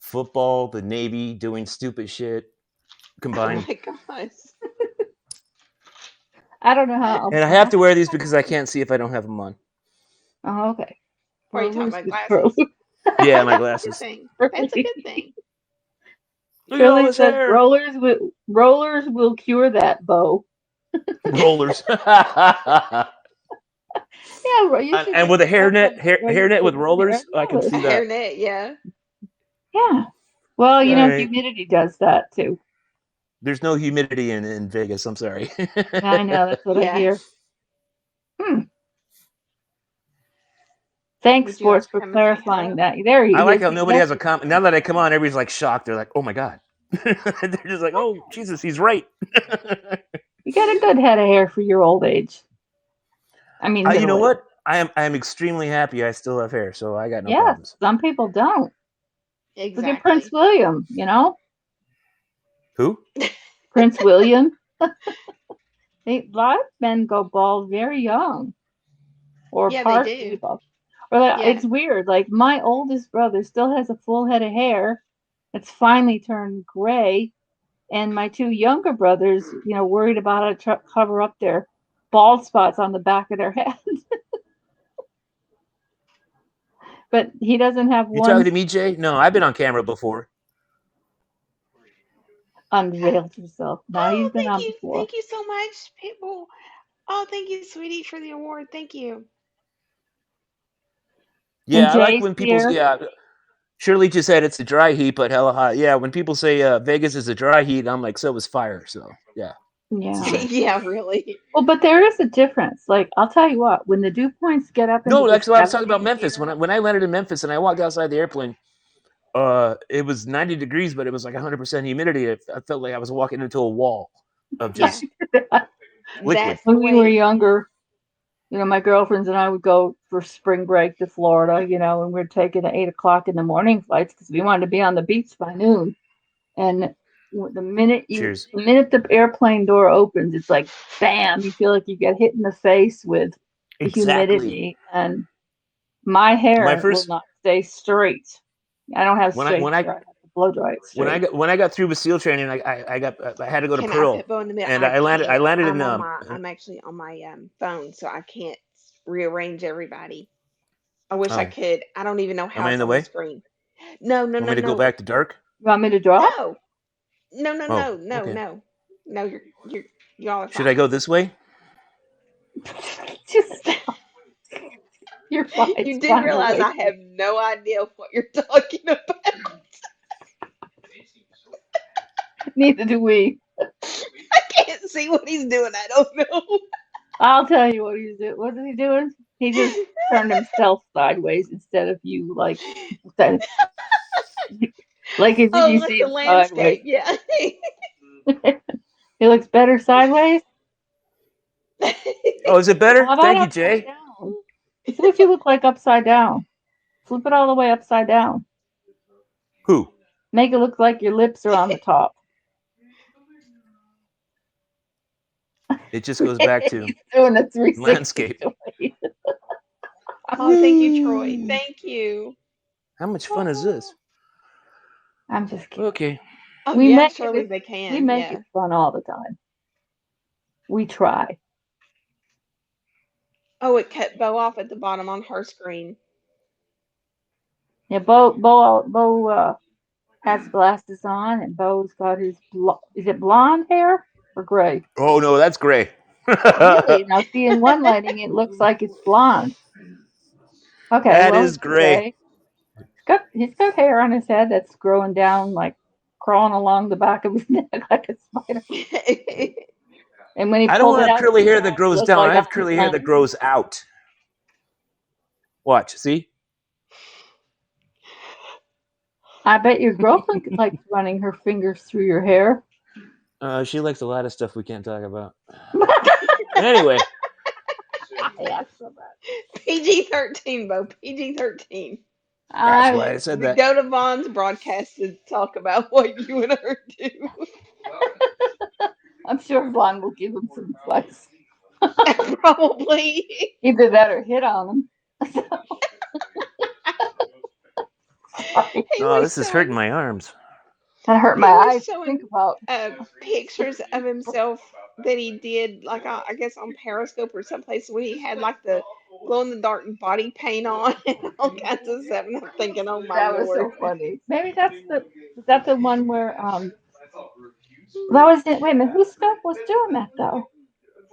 Football, the Navy, doing stupid shit Oh combined. my gosh. I don't know how. And I have to wear these because I can't see if I don't have them on. Oh, okay. What are you Well, talking where's about? the pro? Glasses? Yeah, my That's a good glasses. thing. That's a good Curly. thing. Look at all Curly this says hair. rollers will cure that, Bo. Rollers. Yeah, you should And get with a yourself a hairnet with hair rollers, I can roller. see A that. hairnet, yeah. Yeah. Well, All right. humidity does that too. There's no humidity in Vegas. I'm sorry. I know, that's what I Yeah. hear. Hmm. Thanks, Would you like Sports, to for come and say clarifying hello? that. There I he like is. how He nobody has a messaged comment. Now me. that I come on, everybody's like shocked. They're like, "Oh my god!" They're just like, "Oh Jesus, he's right." You got a good head of hair for your old age. I mean, You know middle age. what? I am extremely happy. I still have hair, so I got no Yes, problems. some people don't. Look at Prince Exactly. William. Who? Prince William. A lot of men go bald very young or Yeah, they partially do. bald. Or Yeah. it's weird. Like my oldest brother still has a full head of hair. It's finally turned gray. And my two younger brothers, worried about how to cover up their bald spots on the back of their head. But he doesn't have You talking one to me, Jay? No, I've been on camera before. unveiled himself. Now he's Oh, been on thank you. before. Thank you so much, people. Oh, thank you, sweetie, for the award. Thank you. And Yeah, I like Jay's when people. here. Yeah, Shirley just said it's a dry heat, but hella hot. Yeah, when people say Vegas is a dry heat, I'm like, so is fire. So yeah, it's the Yeah. same. Yeah, really. Well, but there is a difference. Like I'll tell you what, when the dew points get up into No, the that's what I was talking about 70s Memphis. here. When I landed in Memphis and I walked outside the airplane, it was 90 degrees, but it was like 100% humidity. I felt like I was walking into a wall of Yeah, just liquid. that's the When we were way. younger, my girlfriends and I would go for spring break to Florida, and we're taking the 8 o'clock in the morning flights because we wanted to be on the beach by noon. And the minute Cheers. the airplane door opens, it's like bam, you feel like you get hit in the face with the Exactly. humidity, and my My hair will first not stay straight. I don't have when I straight when I hair. I have to blow dry it straight. when I got through with SEAL training, I had to go to Can I Pearl, put Bo in the middle? and I can't. landed I'm in on my. I'm actually on my phone, so I can't rearrange everybody. I wish I oh, could. I don't even know am how I it's in the on the way? screen. No, no, Want no, me to go no, back to dark? You want me to drop? no, no, no, Oh, no, no, okay. no, no. Y'all are Should I fine. go this way? Just stop. You're fine. You do Find a realize way. I have no idea what you're talking about. Neither do we. I can't see what he's doing. I don't know. I'll tell you what he's doing. What is he doing? He just turned himself sideways instead of you, like as if Oh, you like see the him sideways. landscape. Yeah. He looks better sideways. Oh, is it Well, better? how about Thank you, upside Jay. down? See what you look like upside down. Flip it all the way upside down. Who? Make it look like your lips are on the top. It just goes back to He's doing a 360 landscape. joy. Oh, thank you, Troy. Thank you. How much fun is this? I'm just kidding. Okay. Oh We yeah, make surely it. they We can. make Yeah. it fun all the time. We try. Oh, it cut Bo off at the bottom on her screen. Yeah, Bo has glasses on, and Bo's got his is it blonde hair or gray? Oh no, that's gray. Really? Now, see, in one lighting, it looks like it's blonde. Okay, That well, is it's gray. gray. He's got hair on his head that's growing down, like crawling along the back of his neck like a spider. And when he I don't pulled it have out, curly his hair that arms grows looked down. like I have curly hair that eye grows out. Watch, see? I bet your girlfriend likes running her fingers through your hair. She likes a lot of stuff we can't talk about. Anyway, PG-13, Bo. PG-13. that's I why I would. said We that. go to Vaughn's broadcast to talk about what you and her do. I'm sure Vaughn will give him some advice. Probably. Either that or hit on him. Sorry. He Oh, was this is hurting showing my arms. That hurt my he was eyes to think showing about. pictures of himself that he did, like I guess on Periscope or someplace where he had like the glow in the dark body paint on and all kinds of stuff. And I'm thinking, oh my That was lord. so funny. Maybe is that the one where that was it. Wait a minute, whose scope was doing that though?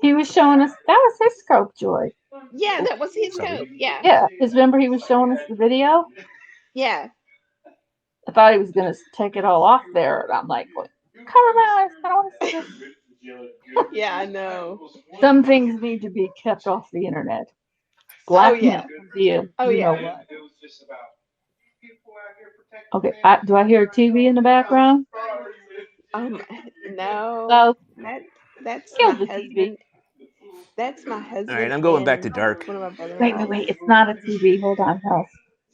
He was showing us that was his scope, Joy. Yeah, that was his Sorry. coat. Yeah. Yeah, because remember he was showing us the video. Yeah. I thought he was gonna take it all off there, and I'm like, what? Cover my eyes. I don't want to see this. Yeah, I know. Some things need to be kept off the internet. Oh yeah. Blackmail can be a Oh you know yeah. what. Okay, do I hear a TV in the background? Um no. So That that's kill my the TV. husband. That's my All right, husband I'm going back to and dark. one of my Wait, brother-in-laws. wait. It's not a TV. Hold on, no.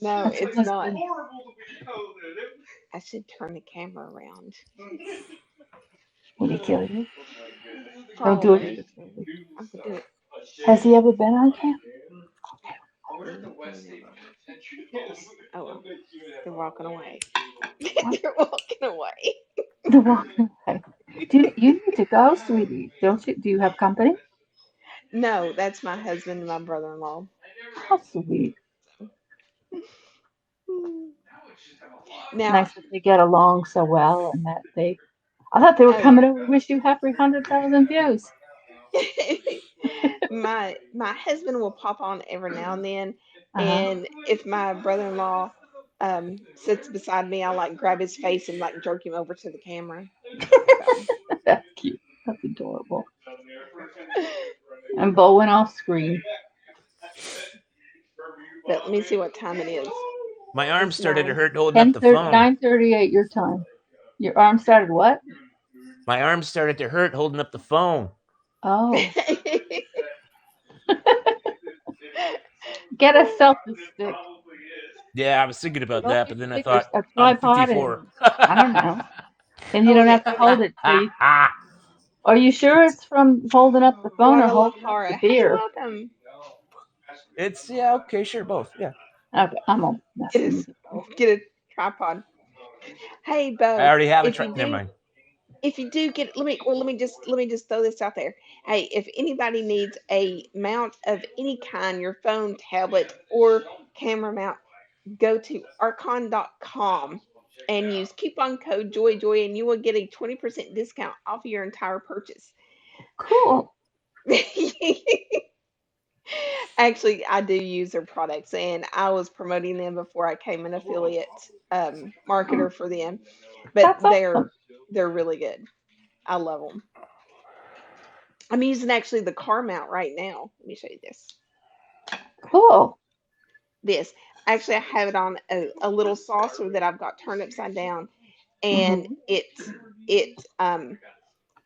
No, That's your it's not. husband. I should turn the camera around. Will he kill you? Don't do it if Probably. it's baby. I could do it. Has he ever been on cam? Oh well. They're walking away. They're walking away. The walking away. You need to go, sweetie? Don't you? Do you have company? No, that's my husband and my brother-in-law. How sweet. Now, Nice that they get along so well, and that they. I thought they were oh, coming over to wish you happy 100,000 views. my husband will pop on every now and then, Uh-huh. and if my brother-in-law sits beside me, I'll like grab his face and like jerk him over to the camera. So. That's cute. That's adorable. And Bo went off screen. But let me see what time it is. My arm It's started to 9. hurt holding up the phone. 9:38 your time. Your arm started what? My arm started to hurt holding up the phone. Oh. Get a selfie stick. Yeah, I was thinking about that, but then I Stick or thought a I'm tripod 54. and I don't know. And you Oh don't yeah, have to oh yeah. hold it. Are you sure it's from holding up the phone or holding up Guadalajara. the Hey, beer? welcome. It's yeah, okay, sure, both. Yeah. Okay, I'm gonna mess Get with a you both. get a tripod. Hey, I Bo, already have a if try. you Never do mind. if you do get let me just throw this out there. Hey, if anybody needs a mount of any kind, your phone, tablet, or camera mount, go to archon.com and use coupon code JOYJOY and you will get a 20% discount off of your entire purchase. Cool. Actually, I do use their products and I was promoting them before I came an affiliate Oh, marketer for them, but that's they're awesome. they're really good. I love them. I'm using actually the car mount right now. Let me show you this. Cool. This actually I have it on a little saucer that I've got turned upside down, and Hmm.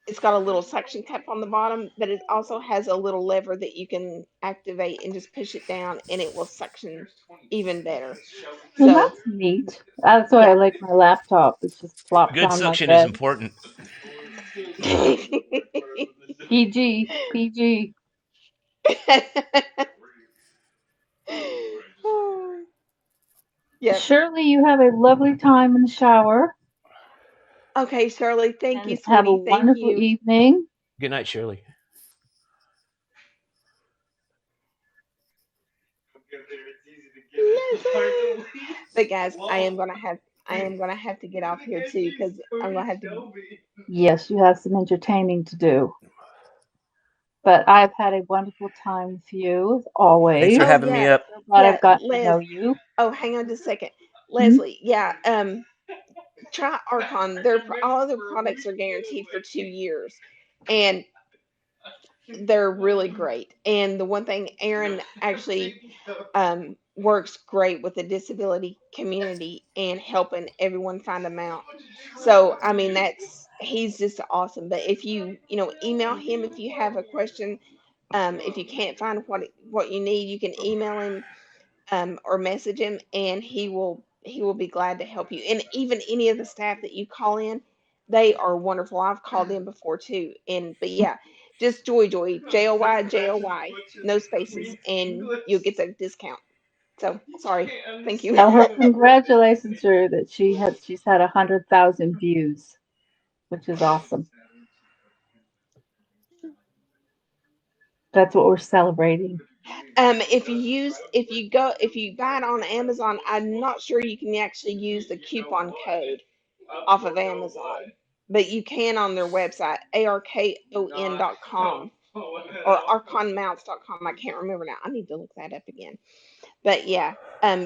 it's got a little suction cup on the bottom, but it also has a little lever that you can activate and just push it down, and it will suction even better. Well, So that's neat. That's why I yeah. like my laptop. It just plops Good on my suction is bed. important. PG, PG. Yep. Shirley, you have a lovely time in the shower Okay, Shirley. Thank you, and have a sweetie. Thank wonderful you. evening. Good night, Shirley. Leslie. But guys, I am gonna have to get off here too because I'm gonna have to. Yes, you have some entertaining to do. But I've had a wonderful time with you, as Thanks for always. Oh having me yeah, up. So glad yeah, I've gotten to Les. know you. Oh, hang on just a second, Hmm? Leslie. Yeah, try Archon. All of their products are guaranteed for 2 years, and they're really great. And the one thing, Aaron actually works great with the disability community and helping everyone find a mount. So I mean, he's just awesome. But if you email him if you have a question, if you can't find what you need, you can email him or message him, and he will be glad to help you. And even any of the staff that you call in, they are wonderful. I've called in before too. And but yeah, just JOY, no spaces, and you'll get the discount. So sorry, thank you. Tell her congratulations to her that she's had 100,000 views, which is awesome. That's what we're celebrating. If you buy it on Amazon, I'm not sure you can actually use the coupon code off of Amazon, but you can on their website, arkon.com or archonmounts.com. I can't remember now. I need to look that up again. But yeah,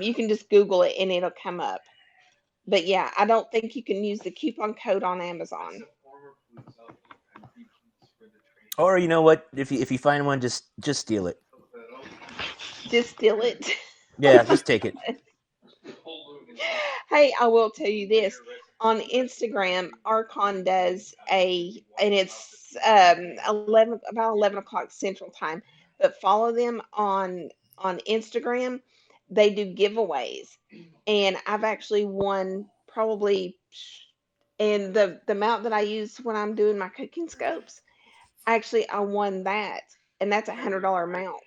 you can just Google it and it'll come up. But yeah, I don't think you can use the coupon code on Amazon. Or you know what? If you find one, just steal it. Just steal it. Yeah, just take it. Hey, I will tell you this. On Instagram, Archon does and it's 11 o'clock Central Time. But follow them on Instagram. They do giveaways, and I've actually won probably. And the amount that I use when I'm doing my cooking scopes, actually I won that, and that's $100 amount.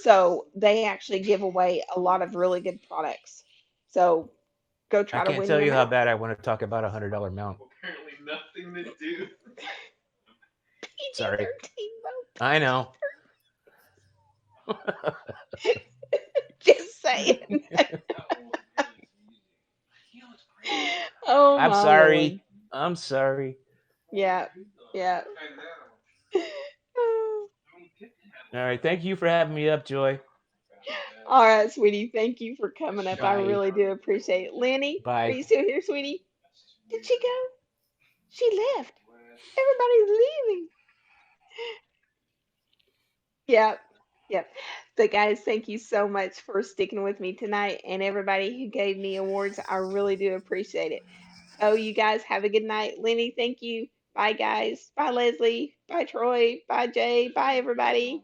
So they actually give away a lot of really good products. So go I try to can't win tell your you how mount. bad I want to talk about $100 mount. Sorry. PG-13, I know. just saying. Oh I'm my lord. sorry. I'm sorry. Yeah, yeah. All right. Thank you for having me up, Joy. All right, sweetie. Thank you for coming up. I Bye. really do appreciate it. Lenny, are Bye. you still here, sweetie? Did she go? She left. Everybody's leaving. Yep. Yep. But guys, thank you so much for sticking with me tonight and everybody who gave me awards. I really do appreciate it. Oh, you guys have a good night. Lenny, thank you. Bye guys. Bye Leslie. Bye Troy. Bye Jay. Bye everybody.